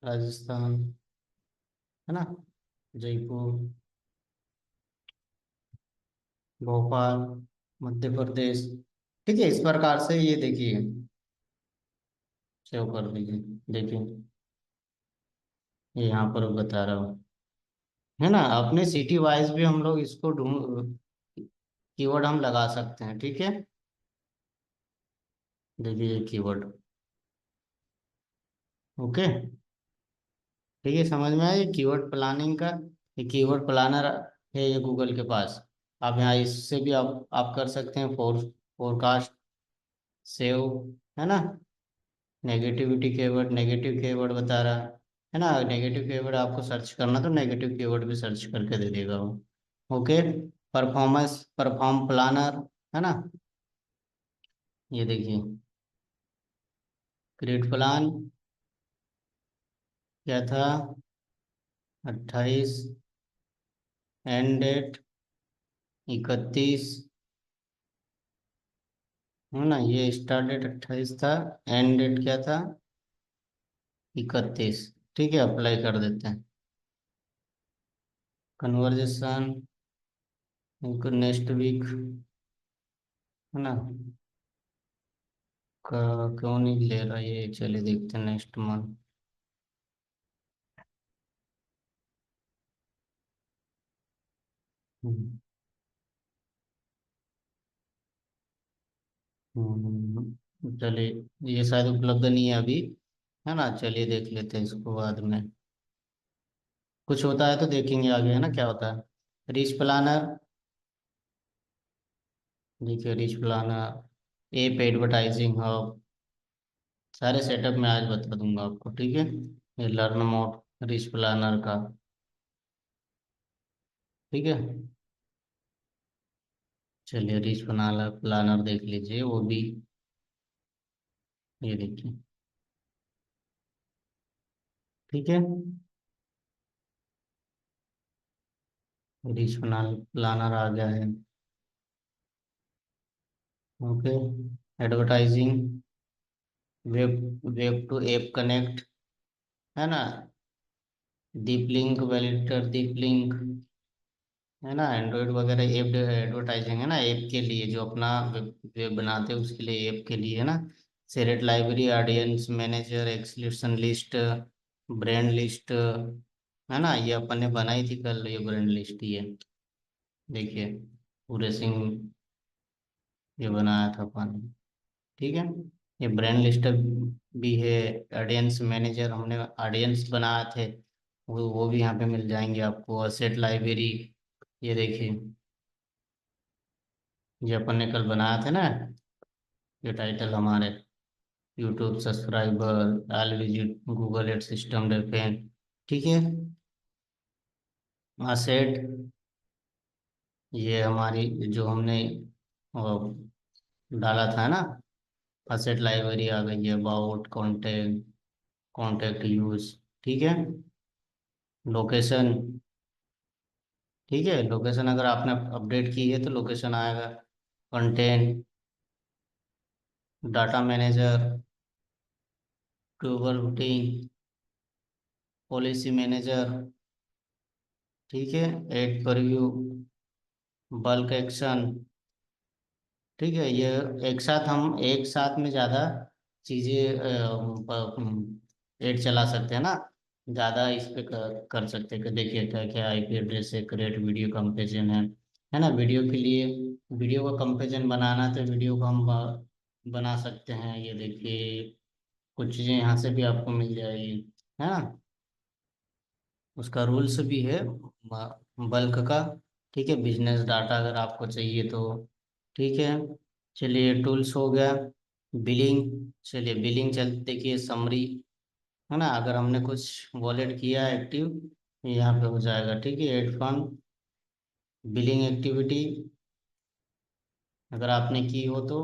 राजस्थान है ना, जयपुर, भोपाल, मध्य प्रदेश। ठीक है, इस प्रकार से ये देखिए सेव कर दीजिए। देखिए ये यहाँ पर बता रहा हूँ, है ना, अपने सिटी वाइज भी हम लोग इसको ढूंढ कीवर्ड हम लगा सकते हैं। ठीक है, देखिए ये कीवर्ड। ओके, ठीक है, समझ में आया ये कीवर्ड प्लानिंग का। ये कीवर्ड प्लानर है ये गूगल के पास। आप यहाँ इससे भी आप कर सकते हैं फोरकास्ट सेव, है ना, नेगेटिविटी कीवर्ड, नेगेटिव कीवर्ड बता रहा है ना, नेगेटिव कीवर्ड आपको सर्च करना तो नेगेटिव कीवर्ड भी सर्च करके दे देगा वो। ओके, परफॉर्मेंस परफॉर्म प्लानर है ना, ये देखिए क्रिएट प्लान क्या था, 28, एंड डेट 31, है ना, ये स्टार्ट डेट 28 था, एंड डेट क्या था, 31। ठीक है, अप्लाई कर देते हैं। कन्वर्जेशन नेक्स्ट वीक है ना, क्यों नहीं ले रहा ये, चलिए देखते हैं नेक्स्ट मंथ। चलिए ये शायद उपलब्ध नहीं है अभी, है ना, चलिए देख लेते हैं इसको बाद में। कुछ होता है तो देखेंगे आगे, है ना, क्या होता है। रिच प्लानर, देखिए reach planner, app advertising hub, सारे सेटअप मैं आज बता दूंगा आपको। ठीक है, ये लर्न मोड रिच प्लानर का। ठीक है, चलिए रिच प्लानर प्लानर देख लीजिए वो भी, ये देखिए। ठीक है, रिच प्लानर आ गया है। Okay, advertising, web web two app connect, है ना, दीप लिंक वैलिडेटर, दीप लिंक है ना, एंड्रॉइड वगैरह ऐप एडवर्टाइजिंग है ना, ऐप के लिए जो अपना वेब वेब बनाते हैं उसके लिए, ऐप के लिए है ना। Select library, audience manager, exclusion list, brand list, है ना, ये अपन ने बनाई थी कल, ये ब्रांड लिस्ट ये देखिए, पूरे सिंह ये बनाया था अपन ने, ठीक है। ये ब्रांड लिस्ट भी है। ऑडियंस मैनेजर हमने ऑडियंस बनाए थे, वो भी यहाँ पे मिल जाएंगे आपको। असेट लाइब्रेरी, ये देखिए, ये अपन ने कल बनाया था ना, ये टाइटल हमारे, YouTube subscriber, all visit, Google ad system defend, ठीक है। असेट, ये हमारी जो हमने डाला था ना, असेट लाइब्रेरी आ गई है, अबाउट, कॉन्टेक्ट, कॉन्टेक्ट यूज, ठीक है। लोकेशन, ठीक है, लोकेशन अगर आपने अपडेट की है तो लोकेशन आएगा। Content, data manager, tubal routine, policy manager, ठीक है। एड पर व्यू, बल्क एक्शन, ठीक है। ये एक साथ हम एक साथ में ज़्यादा चीज़ें ऐड चला सकते हैं ना, ज़्यादा इस पे कर सकते हैं कि देखिए क्या क्या आईपी एड्रेस है, क्रिएट वीडियो कंपेरिजन है ना। वीडियो के लिए, वीडियो का कंपेरिजन बनाना है तो वीडियो को हम बना सकते हैं, ये देखिए कुछ चीज़ें यहाँ से भी आपको मिल जाएगी, है ना। उसका रूल्स भी है बल्क का, ठीक है। बिजनेस डाटा अगर आपको चाहिए तो, ठीक है। चलिए टूल्स हो गया। बिलिंग, चलिए बिलिंग चल, देखिए समरी, है ना, अगर हमने कुछ वॉलेट किया एक्टिव, यहाँ पे हो जाएगा, ठीक है। एड फंड, बिलिंग एक्टिविटी, अगर आपने की हो तो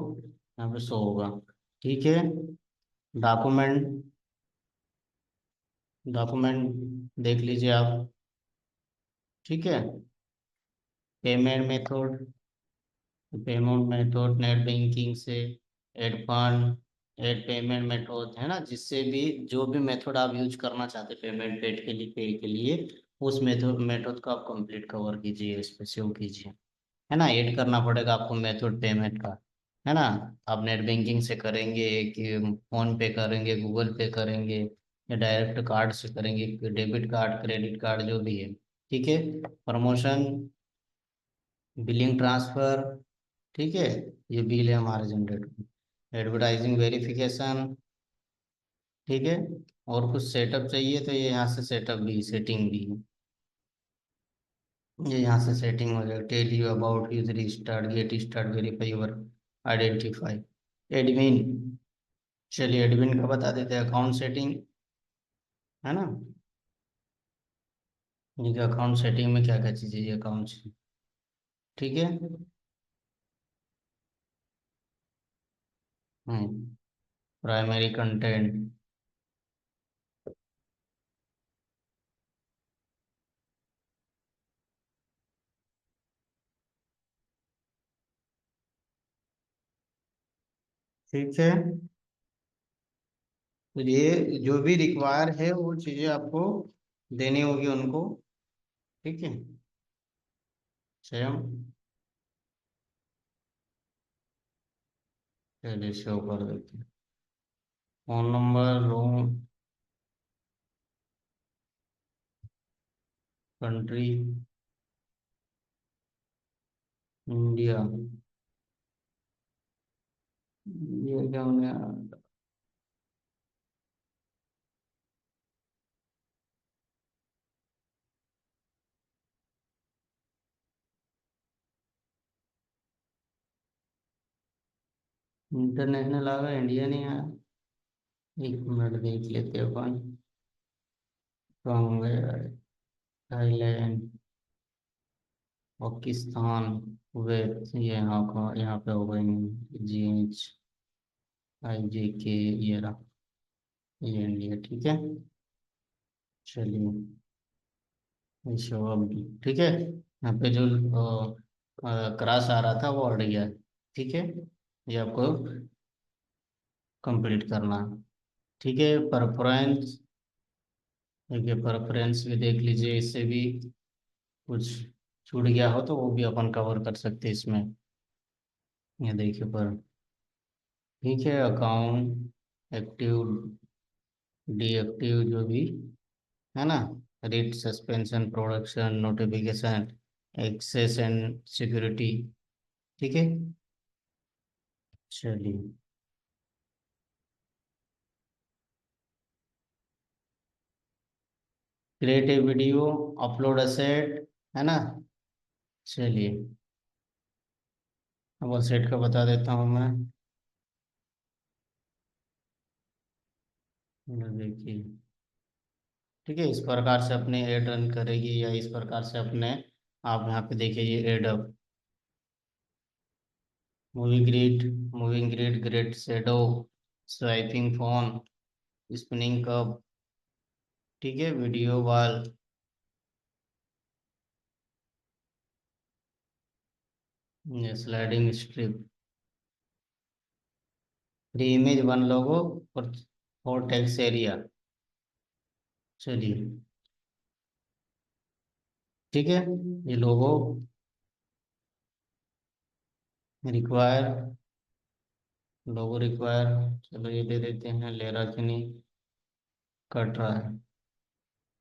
यहाँ पे शो होगा, ठीक है। डॉक्यूमेंट, डॉक्यूमेंट देख लीजिए आप, ठीक है। Payment method, payment method net banking से, add fund, add payment method, है ना, जिससे भी जो भी मेथड आप यूज करना चाहते हैं पेमेंट पेड के लिए, पे के लिए, उस मेथड मेथड को आप कंप्लीट कवर कीजिए, इस पे सेव कीजिए, है ना। ऐड करना पड़ेगा आपको मेथड पेमेंट का, है ना। आप नेट बैंकिंग से करेंगे कि फोन पे करेंगे, गूगल पे करेंगे, या डायरेक्ट कार्ड से करेंगे, डेबिट कार्ड, क्रेडिट कार्ड, जो भी है, ठीक है। प्रमोशन, बिलिंग ट्रांसफर, ठीक है, ये बिल है हमारे जनरेट। एडवर्टाइजिंग वेरिफिकेशन, ठीक है। और कुछ सेटअप चाहिए तो ये यहाँ से सेटअप भी, सेटिंग भी है, ये यहाँ से सेटिंग हो जाएगा। Tell you about user start, get start, verify your identify, admin, चलिए एडमिन का बता देते हैं। अकाउंट सेटिंग, है ना, ये अकाउंट सेटिंग में क्या क्या चीज़ें, ये अकाउंट, ठीक है। प्राइमरी कंटेंट, ठीक है। तो ये जो भी रिक्वायर है वो चीज़ें आपको देनी होगी उनको, ठीक है। सेम, चलिए शो कर देते हैं। Phone number, room, country, India, ये क्या हमने, इंटरनेशनल आ गया, इंडिया नहीं आया। एक मिनट देख लेते हैं अपन, थाईलैंड, पाकिस्तान, कुवैत, ये यहाँ का, यहाँ पे हो गई GHIJK, ये रहा, ये इंडिया, ठीक है। चलिए अच्छा, अब ठीक है, यहाँ पे जो क्रॉस आ रहा था वो हट गया, ठीक है। ये आपको कंप्लीट करना है, ठीक है। परफॉर्मेंस, देखिए प्रेफरेंस भी देख लीजिए, इससे भी कुछ छूट गया हो तो वो भी अपन कवर कर सकते हैं इसमें। ये देखिए पर ठीक है, अकाउंट एक्टिव डीएक्टिव जो भी है ना, read suspension production notification access and security. ठीक है, चलिए। Create a video, upload asset, है ना। चलिए, अब असेट का बता देता हूँ मैं। ये देखिए, ठीक है, इस प्रकार से अपने ऐड रन करेगी, या इस प्रकार से अपने आप यहाँ पे देखिए ये add up moving grid, moving grid, grid shadow, swiping phone, spinning cup, ठीक है, video wall, sliding strip, three image one logo और फोर टेक्स्ट एरिया। चलिए, ठीक है, ये लोगो रिक्वायर, लोगो रिक्वायर, चलो ये दे देते हैं, ले रहा कि नहीं, कट रहा है।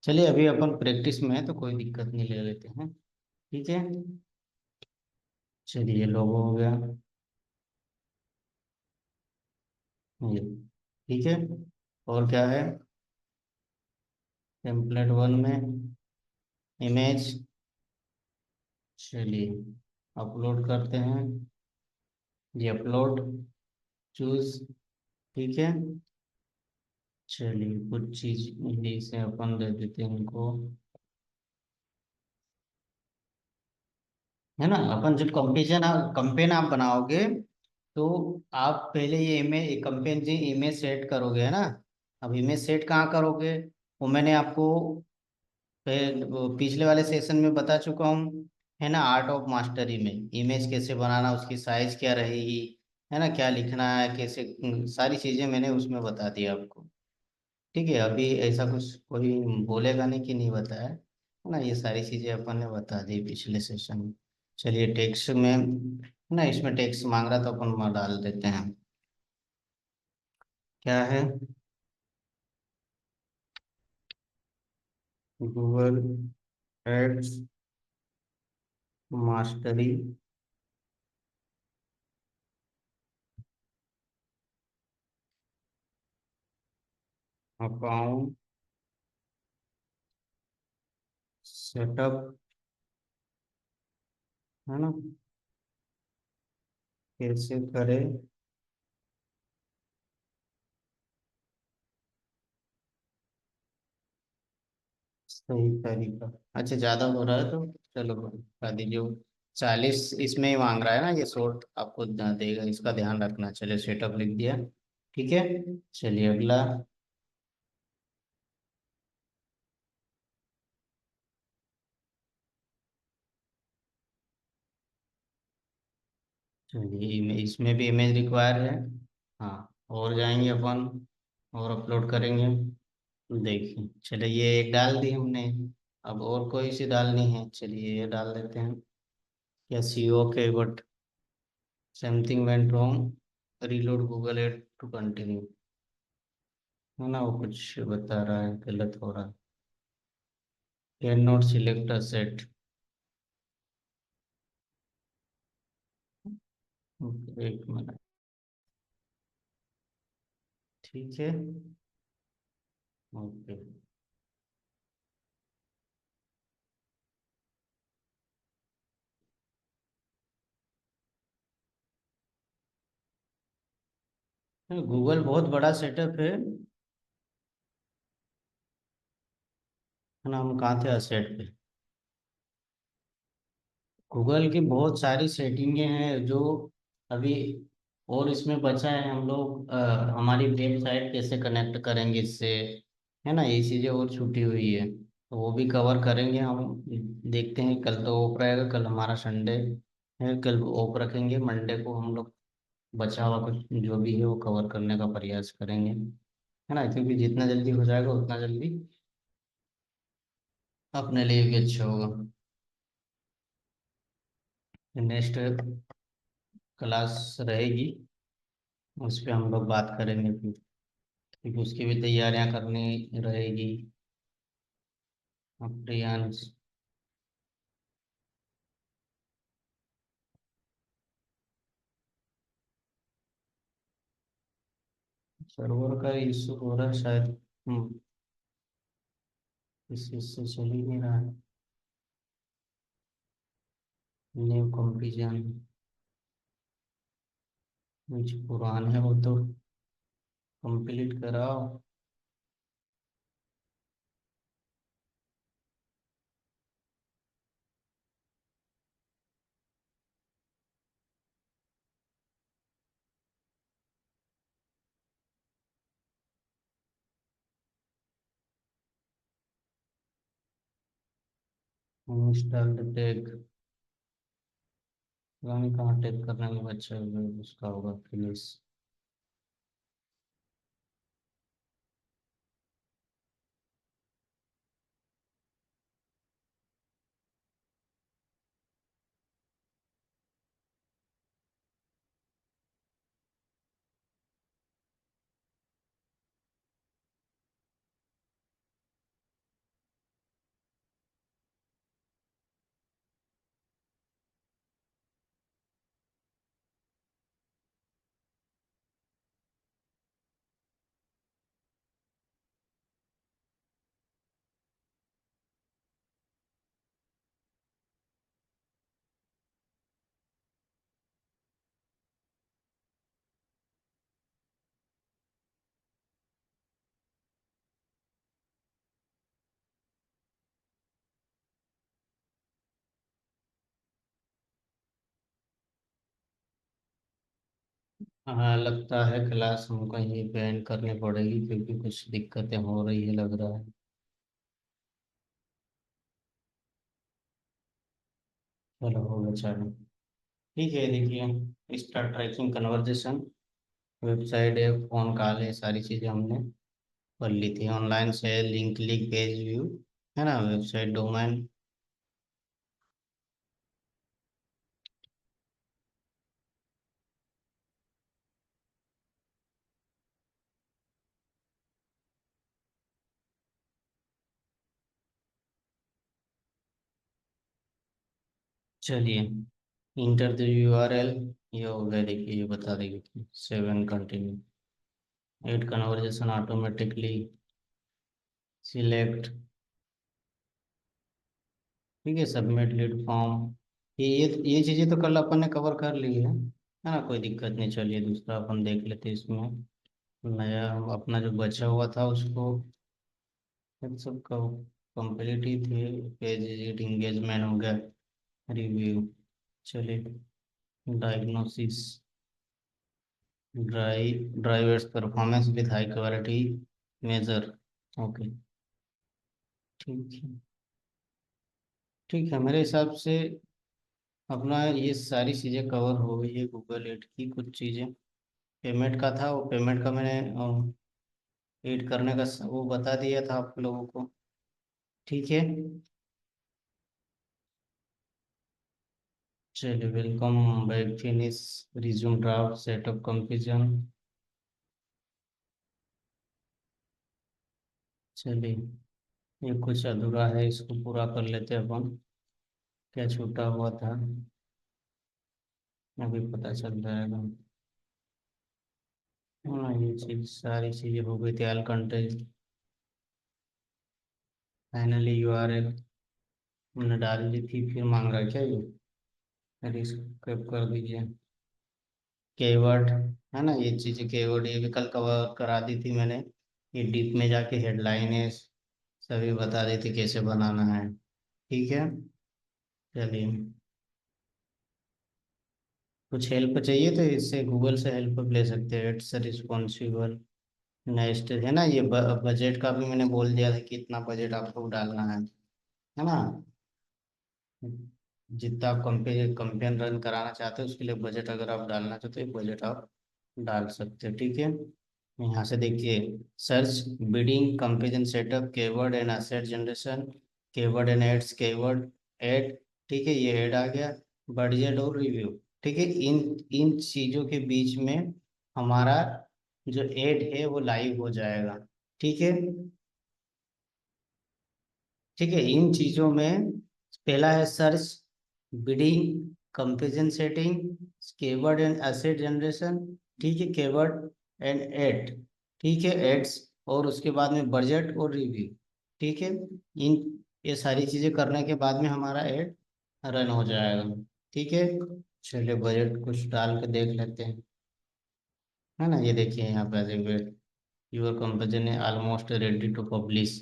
चलिए, अभी अपन प्रैक्टिस में है तो कोई दिक्कत नहीं, ले लेते हैं। ठीक है, चलिए, लोगो हो गया ये। ठीक है, और क्या है, टेम्पलेट वन में इमेज, चलिए अपलोड करते हैं, ये अपलोड, चूज, ठीक है। चलिए, कुछ चीज यही से अपन दे देते हैं इनको, है ना। अपन जब कंपेरिजन कंपेन आप बनाओगे तो आप पहले ये इमेज कंपेन जी इमेज सेट करोगे, है ना। अब इमेज सेट कहाँ करोगे, वो मैंने आपको वो पिछले वाले सेशन में बता चुका हूँ, है ना। आर्ट ऑफ मास्टरी में इमेज कैसे बनाना, उसकी साइज क्या रहेगी, है ना, क्या लिखना है, कैसे, सारी चीजें मैंने उसमें बता दिया आपको। ठीक है, अभी ऐसा कुछ कोई बोलेगा नहीं कि नहीं बताया, है ना। ये सारी चीजें अपन ने बता दी पिछले सेशन में। चलिए, टेक्स्ट में, है ना, इसमें टेक्स्ट मांग रहा तो अपन वहाँ डाल देते हैं, क्या है, Google ads mastery account setup, है ना, कैसे करें, सही तरीका। अच्छा, ज्यादा हो रहा है तो चलो बता दीजिए, 40 इसमें ही मांग रहा है ना, ये शॉर्ट आपको देगा, इसका ध्यान रखना। चलिए, सेटअप लिख दिया, ठीक है। चलिए, अगला, चलिए इसमें भी इमेज रिक्वायर है। हाँ, और जाएंगे अपन और अपलोड करेंगे। देखिए, चलिए ये एक डाल दी हमने, अब और कोई सी डालनी है, चलिए ये डाल देते हैं, क्या सीओ के but something went wrong, reload Google ad to continue, है ना, वो कुछ बता रहा है, गलत हो रहा है, can not select a set, एक मिनट, ठीक है, ओके। गूगल बहुत बड़ा सेटअप है ना। हम कहाँ थे, सेट पे, गूगल की बहुत सारी सेटिंगें हैं जो अभी, और इसमें बचा है हम लोग हमारी वेबसाइट कैसे कनेक्ट करेंगे इससे, है ना, ये चीज़ें और छूटी हुई है तो वो भी कवर करेंगे हम। देखते हैं, कल तो ऑफ रहेगा, कल हमारा संडे है, कल ऑफ रखेंगे, मंडे को हम लोग बचा हुआ कुछ जो भी है वो कवर करने का प्रयास करेंगे, है ना, क्योंकि जितना जल्दी हो जाएगा उतना जल्दी अपने लिए भी अच्छा होगा। नेक्स्ट क्लास रहेगी, उस पर हम लोग बात करेंगे फिर, क्योंकि उसकी भी तैयारियां करनी रहेगी। अब प्रियांश, सर्वर का इशू हो रहा है शायद। इस इससे चल ही नहीं रहा है। न्यू कंपटीशन, जो पुराना है वो तो कंप्लीट कराओ। इंस्टॉल टैग, पता नहीं कहाँ टैग करने में अच्छा उसका होगा फिनिश। हाँ, लगता है क्लास हमको यहीं पे एंड करनी पड़ेगी, क्योंकि कुछ दिक्कतें हो रही है लग रहा है। चलो होगा, चलो ठीक है। देखिए, स्टार्ट ट्रैकिंग कन्वर्जेशन, वेबसाइट है, फोन कॉल है, सारी चीज़ें हमने कर ली थी। ऑनलाइन से लिंक लिंक पेज व्यू, है ना, वेबसाइट डोमेन। चलिए, इंटर द यूआरएल, ये हो गया। देखिए ये बता देगी, save and continue, ad conversion automatically, select, ठीक है, सबमिट लीड फॉर्म। ये चीज़ें तो कल अपन ने कवर कर ली है ना, कोई दिक्कत नहीं। चलिए दूसरा अपन देख लेते हैं इसमें। नया अपना जो बचा हुआ था उसको, इन सब का कंप्लीट ही थे। पेज एंगेजमेंट हो गया, रिव्यू। चलिए, diagnosis, drivers performance with high quality measure. Okay, ठीक है। ठीक है, मेरे हिसाब से अपना ये सारी चीज़ें कवर हो गई है। गूगल एड की कुछ चीज़ें, पेमेंट का था, वो पेमेंट का मैंने एड करने का वो बता दिया था आप लोगों को। ठीक है, चलिए, welcome back, finish, resume draft, setup confusion. चलिए, ये कुछ अधूरा है, इसको पूरा कर लेते हैं अपन। क्या छूटा हुआ था, अभी पता चल जाएगा। हाँ, ये चीज सारी चीजें हो गई थी। एल कंटेंट, फाइनली यूआरएल हमने डाल दी थी, फिर मांग रहा है क्या ये? रिस्क्राइब कर दीजिए। कीवर्ड, है ना, ये चीजें कीवर्ड ये भी कल कवर करा दी थी मैंने। ये डीप में जाके हेडलाइन है, सभी बता दी थी कैसे बनाना है। ठीक है, चलिए, कुछ हेल्प चाहिए तो इससे गूगल से हेल्प ले सकते हैं। It's responsible. नेक्स्ट है ना, ये बजट का भी मैंने बोल दिया था कि इतना बजट आपको डालना है ना। जितना आप कंपेन रन कराना चाहते हो उसके लिए बजट अगर आप डालना चाहते हो, बजट आप डाल सकते हो। ठीक है, यहाँ से देखिए, search, bidding, comparison, setup, keyword and asset generation, keyword and ads, keyword ad, ठीक है, ये ऐड आ गया। बजट और रिव्यू, ठीक है, इन इन चीज़ों के बीच में हमारा जो ऐड है वो लाइव हो जाएगा। ठीक है, ठीक है, इन चीज़ों में पहला है search, bidding, comparison setting, keyword and asset generation, ठीक है, कीवर्ड एंड एड, ठीक है, एड्स, और उसके बाद में बजट और रिव्यू। ठीक है, इन ये सारी चीज़ें करने के बाद में हमारा एड रन हो जाएगा। ठीक है, चलिए बजट कुछ डाल के देख लेते हैं, है ना। ये देखिए यहाँ पे यूर कंपेरिजन है ऑलमोस्ट रेडी टू पब्लिश।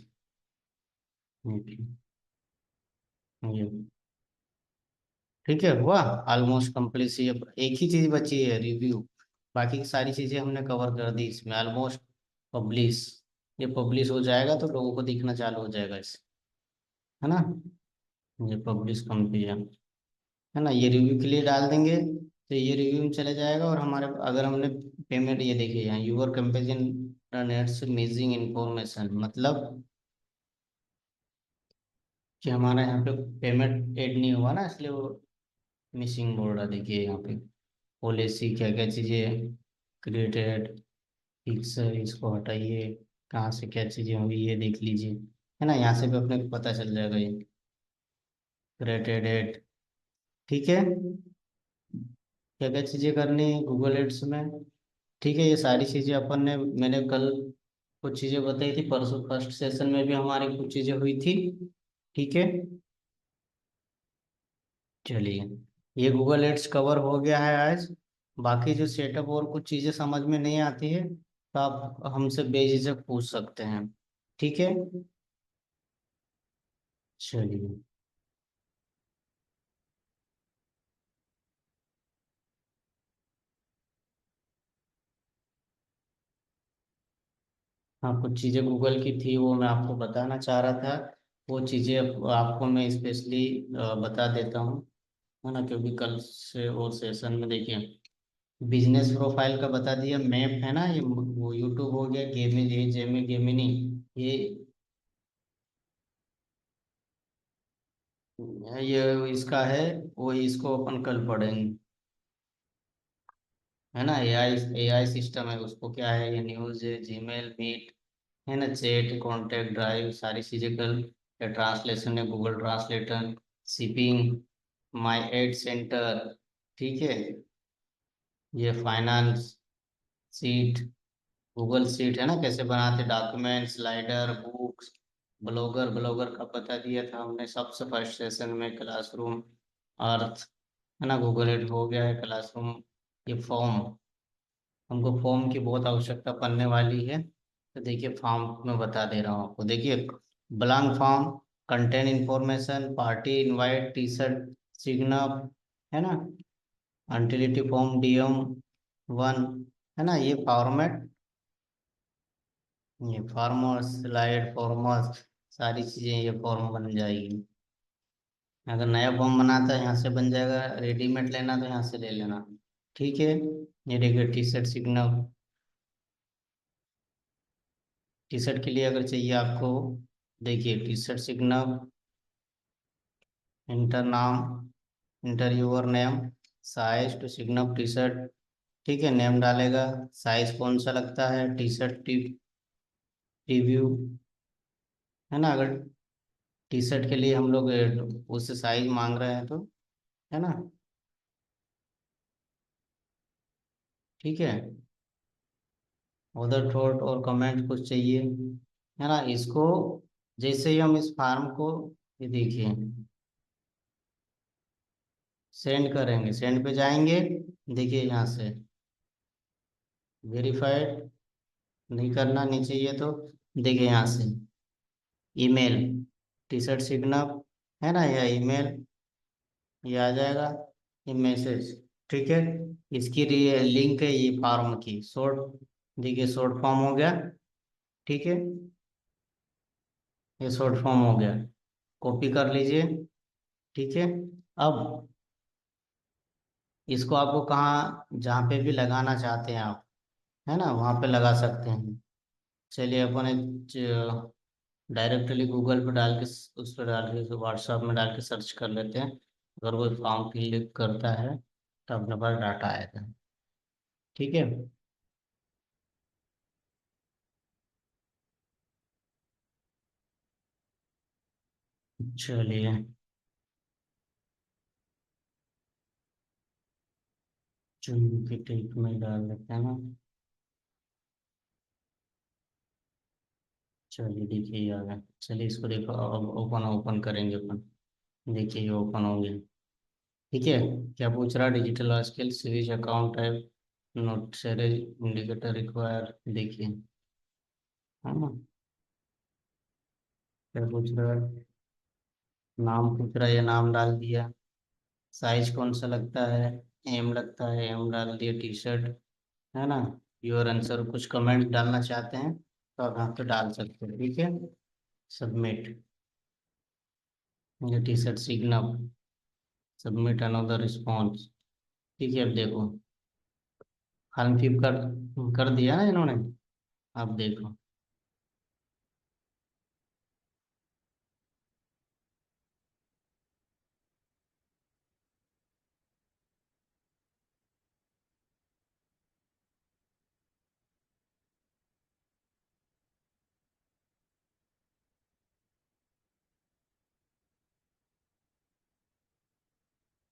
ये ठीक है, हुआ ऑलमोस्ट कंप्लीट। ये एक ही चीज बची है, रिव्यू। बाकी की सारी चीजें हमने कवर कर दी इसमें। ऑलमोस्ट पब्लिश, ये पब्लिश हो जाएगा तो लोगों को दिखना चालू हो जाएगा इस, है ना। ये पब्लिश कंपेरिजन, है ना, ये रिव्यू के लिए डाल देंगे तो ये रिव्यू में चले जाएगा। और हमारे अगर हमने पेमेंट, ये देखिए यहाँ your comparison nets missing information, मतलब कि हमारा यहाँ पे पेमेंट ऐड नहीं हुआ ना, इसलिए वो मिसिंग बोल रहा। देखिए यहाँ पे पॉलिसी क्या क्या चीज़ें क्रिएटेड, फिक्स है, इसको हटाइए, कहाँ से क्या चीज़ें होंगी ये देख लीजिए, है ना। यहाँ से भी अपने को पता चल जाएगा ये क्रिएटेड एड। ठीक है, क्या क्या चीज़ें करनी है गूगल एड्स में। ठीक है, ये सारी चीज़ें अपन ने, मैंने कल कुछ चीज़ें बताई थी, परसों फर्स्ट सेशन में भी हमारी कुछ चीज़ें हुई थी। ठीक है, चलिए ये गूगल एड्स कवर हो गया है आज। बाकी जो सेटअप और कुछ चीज़ें समझ में नहीं आती है तो आप हमसे बेझिझक पूछ सकते हैं। ठीक है, चलिए। हाँ, कुछ चीज़ें गूगल की थी वो मैं आपको बताना चाह रहा था। वो चीज़ें आपको मैं स्पेशली बता देता हूँ, है ना, क्योंकि कल से वो सेशन में देखिए बिजनेस प्रोफाइल का बता दिया, मैप है ना, ये वो यूट्यूब हो गया, गेमिनी, ये जेमी गेमिनी, ये ये इसका है, वो इसको अपन कल पढ़ेंगे, है ना। एआई सिस्टम है, उसको क्या है, ये न्यूज़, जीमेल, मीट, है ना, चैट, कॉन्टेक्ट, ड्राइव, सारी चीज़ें कल। या ट्रांसलेशन है, गूगल ट्रांसलेटर, शिपिंग, माई एड सेंटर, ठीक है, ये फाइनेंस सीट, गूगल सीट, है ना, कैसे बनाते, document, slider, books, blogger, blogger का बता दिया था हमने सबसे फर्स्ट सेशन में। क्लासरूम, अर्थ, है ना, गूगल एड हो गया है, क्लासरूम। ये फॉर्म, हमको फॉर्म की बहुत आवश्यकता पड़ने वाली है, तो देखिए फॉर्म में बता दे रहा हूँ आपको। देखिए blank form, content information, party invite, T shirt signal, है ना, अंटिलिटी फॉर्म, डीएम वन, है ना, ये फॉर्मेट, ये फॉर्मर्स, स्लाइड फॉर्मर्स, सारी चीज़ें ये फॉर्म बन जाएगी। अगर नया फॉर्म बनाता है यहाँ से बन जाएगा, रेडीमेड लेना तो यहाँ से ले लेना। ठीक है, ये देखिए T shirt signal, T shirt के लिए अगर चाहिए आपको, देखिए टी शर्ट सिग्नल, इंटर नाम, enter your name, size to signal T shirt, ठीक है, नेम डालेगा, साइज कौन सा लगता है, टी शर्ट रिव्यू, है ना। अगर टी शर्ट के लिए हम लोग उससे साइज मांग रहे हैं तो, है ना, ठीक है, उधर थॉट और कमेंट कुछ चाहिए, है ना, इसको जैसे ही हम इस फार्म को, ये देखिए, सेंड करेंगे, सेंड पे जाएंगे, देखिए यहाँ से वेरीफाइड नहीं करना, नहीं चाहिए तो देखिए यहाँ से ईमेल, टी शर्ट सिग्नल, है ना, या ईमेल, ये आ जाएगा, ये मैसेज, ठीक है। इसकी लिंक है ये फॉर्म की, शॉर्ट, देखिए शॉर्ट फॉर्म हो गया, ठीक है, ये शॉर्ट फॉर्म हो गया, कॉपी कर लीजिए, ठीक है। अब इसको आपको कहाँ, जहाँ पे भी लगाना चाहते हैं आप, है ना, वहाँ पे लगा सकते हैं। चलिए अपन एक डायरेक्टली गूगल पे डाल के, उस पर डाल के, व्हाट्सएप में डाल के सर्च कर लेते हैं। अगर कोई फॉर्म फिल करता है तो अपने पास डाटा आएगा। ठीक है। चलिए। चुन के टिक में डाल देते हैं ना। चलिए देखिए ये आ गया। चलिए इसको देखो, अब ओपन ओपन करेंगे अपन। देखिए ये ओपन हो गया। ठीक है। क्या पूछ रहा है? Digital skill series account type note series indicator require. देखिए, है ना? क्या पूछ रहा है? नाम पूछ रहा है, ये नाम डाल दिया। साइज कौन सा लगता है? एम लगता है, एम डाल दिया। टी शर्ट, है ना? Your answer. कुछ कमेंट डालना चाहते हैं तो आप यहाँ पे डाल सकते हैं। ठीक है। सबमिट। ये T shirt signal. Submit another response. ठीक है। अब देखो, फॉर्म फिल कर दिया ना इन्होंने। अब देखो,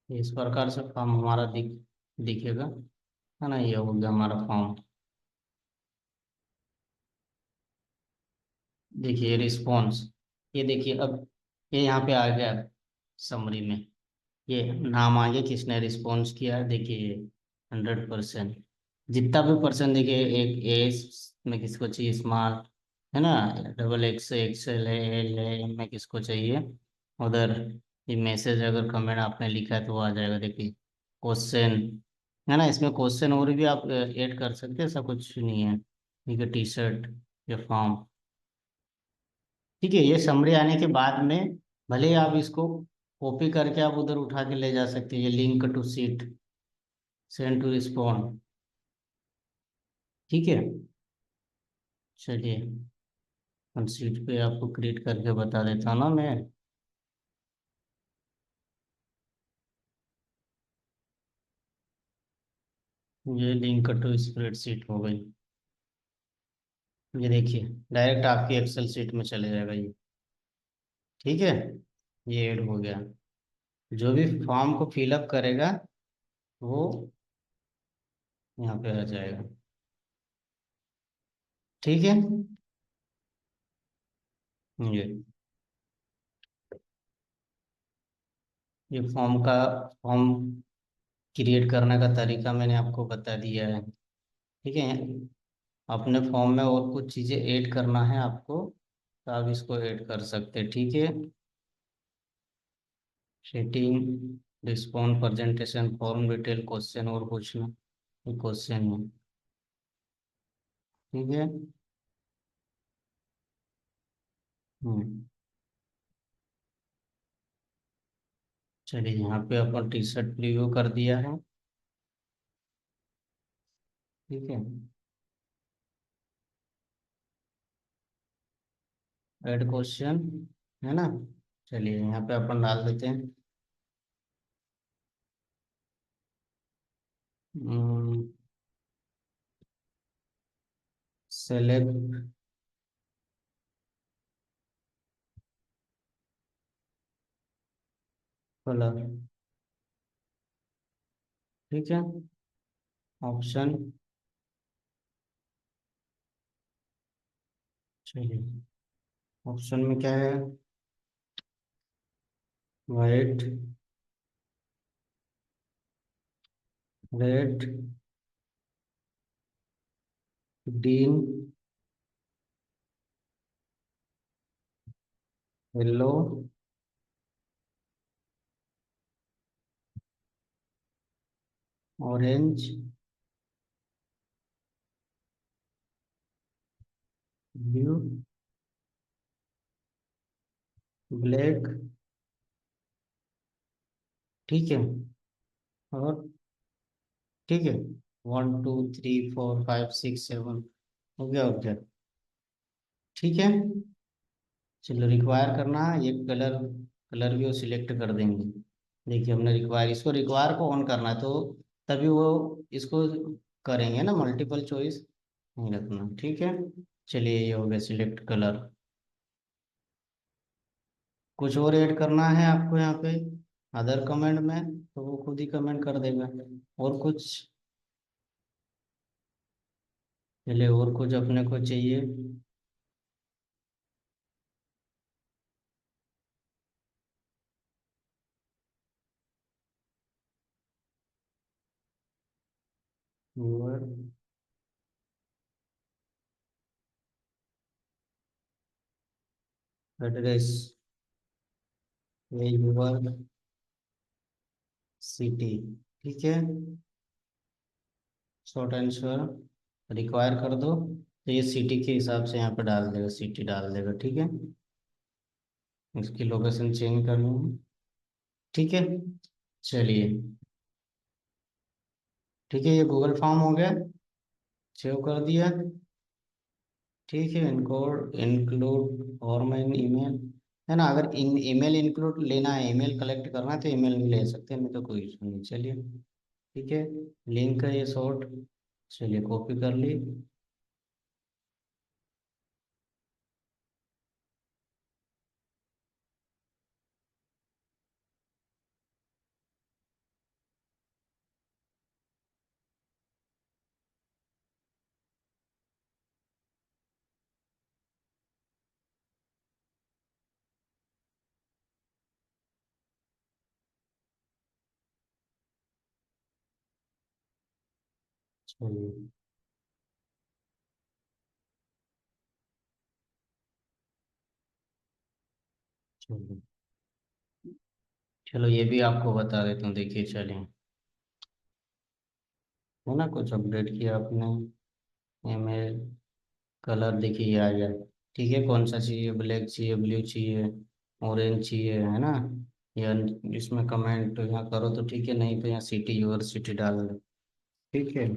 इस प्रकार से फॉर्म हमारा दिखेगा, है ना? ये हो गया हमारा फॉर्म। देखिए रिस्पॉन्स। ये देखिए अब, ये यहाँ पे आ गया समरी में। ये नाम आ गया, किसने रिस्पॉन्स किया है। देखिए ये 100%। जितना भी पर्सन, देखिए एक एस में किसको चाहिए स्मॉल, है ना? डबल एक्स एक्सएल है, एल है, एम में किसको चाहिए। उधर ये मैसेज अगर कमेंट आपने लिखा है तो वो आ जाएगा। देखिए क्वेश्चन, है ना? इसमें क्वेश्चन और भी आप ऐड कर सकते हैं, ऐसा कुछ नहीं है। ठीक है। टी शर्ट, ये फॉर्म। ठीक है। ये समरी आने के बाद में भले ही आप इसको कॉपी करके आप उधर उठा के ले जा सकते हैं। ये link to sheet, send to respond. ठीक है। चलिए, हम सीट पे आपको क्रिएट करके बता देता हूँ ना मैं। ये लिंक टू स्प्रेडशीट हो गई। ये देखिए डायरेक्ट आपकी एक्सेल सीट में चले जाएगा ये। ठीक है। ये ऐड हो गया। जो भी फॉर्म को फिलअप करेगा वो यहाँ पे आ जाएगा। ठीक है। ये ये फॉर्म क्रिएट करने का तरीका मैंने आपको बता दिया है। ठीक है। अपने फॉर्म में और कुछ चीज़ें ऐड करना है आपको तो आप इसको ऐड कर सकते हैं। ठीक है। Setting, respond, presentation, form detail, question और पूछना। ये क्वेश्चन है। ठीक है। हम्म। चलिए यहाँ पे अपन टी शर्ट प्रीव्यू कर दिया है। ठीक है। ऐड क्वेश्चन, है ना? चलिए यहाँ पे अपन डाल देते हैं। Select colour. ठीक है। ऑप्शन। चलिए ऑप्शन में क्या है? White, red, green, yellow, orange, blue, black. ठीक है। और ठीक है, 1 2 3 4 5 6 7 हो गया, हो गया। ठीक है। चलो रिक्वायर करना है ये कलर, कलर भी वो सिलेक्ट कर देंगे। देखिए हमने रिक्वायर, इसको रिक्वायर को ऑन करना है तो तभी वो इसको करेंगे ना, मल्टीपल चॉइस नहीं रखना, ठीक है। चलिए ये हो गया सिलेक्ट कलर। कुछ और ऐड करना है आपको यहाँ पे अदर कमेंट में, तो वो खुद ही कमेंट कर देगा। और कुछ, चलिए और कुछ अपने को चाहिए। और एड्रेस, ये यूर सिटी, ठीक है। शॉर्ट आंसर रिक्वायर कर दो तो ये सिटी के हिसाब से यहाँ पे डाल देगा, सिटी डाल देगा, ठीक है। इसकी लोकेशन चेंज करनी है, ठीक है। चलिए ठीक है, ये गूगल फॉर्म हो गया, सेव कर दिया, ठीक है। इनकोड इंक्लूड और मैं ईमेल, है ना, अगर इन ईमेल इंक्लूड लेना है, ईमेल कलेक्ट करना है तो ईमेल भी ले सकते हैं, नहीं तो कोई इशू नहीं। चलिए ठीक है, लिंक है ये शॉर्ट, चलिए कॉपी कर ली। चलिए चलिए, चलो ये भी आपको बता देता हूँ, देखिए चलिए, है ना, कुछ अपडेट किया आपने, ईमेल कलर देखिए ये आ गया, ठीक है। कौन सा चाहिए, ब्लैक चाहिए, ब्लू चाहिए, ऑरेंज चाहिए, है ना। या इसमें कमेंट यहाँ करो तो ठीक है, नहीं तो यहाँ सिटी यूर सिटी डाल दो, ठीक है।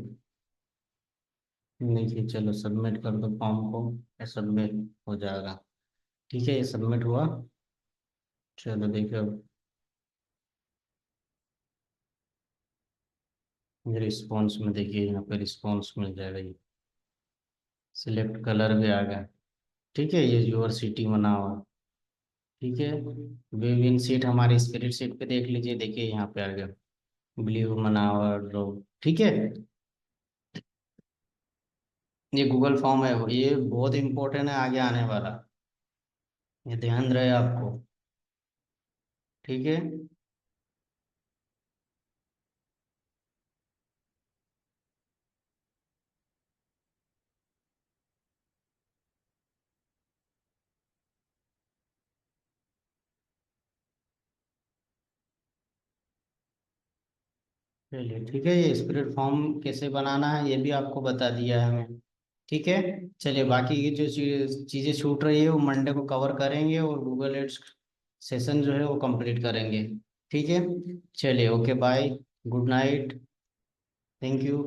देखिए चलो सबमिट कर दो फॉर्म को, ये सबमिट हो जाएगा, ठीक है, ये सबमिट हुआ। चलो देखिए अब रिस्पॉन्स में, देखिए यहाँ पे रिस्पॉन्स मिल जाएगा, ये सिलेक्ट कलर भी आ गया, ठीक है। ये यूर सिटी बना हुआ, ठीक है। विन सीट हमारी स्पिरिट सीट पे देख लीजिए, देखिए यहाँ पे आ गया ब्लू मनावर लोग, ठीक है। ये गूगल फॉर्म है, ये बहुत इंपॉर्टेंट है आगे आने वाला, ये ध्यान रहे आपको, ठीक है। चलिए ठीक है, ये स्पिरिट फॉर्म कैसे बनाना है ये भी आपको बता दिया है हमें, ठीक है। चलिए बाकी की जो चीज़ें छूट रही है वो मंडे को कवर करेंगे, और गूगल एड्स सेशन जो है वो कंप्लीट करेंगे, ठीक है। चलिए okay bye, good night, thank you.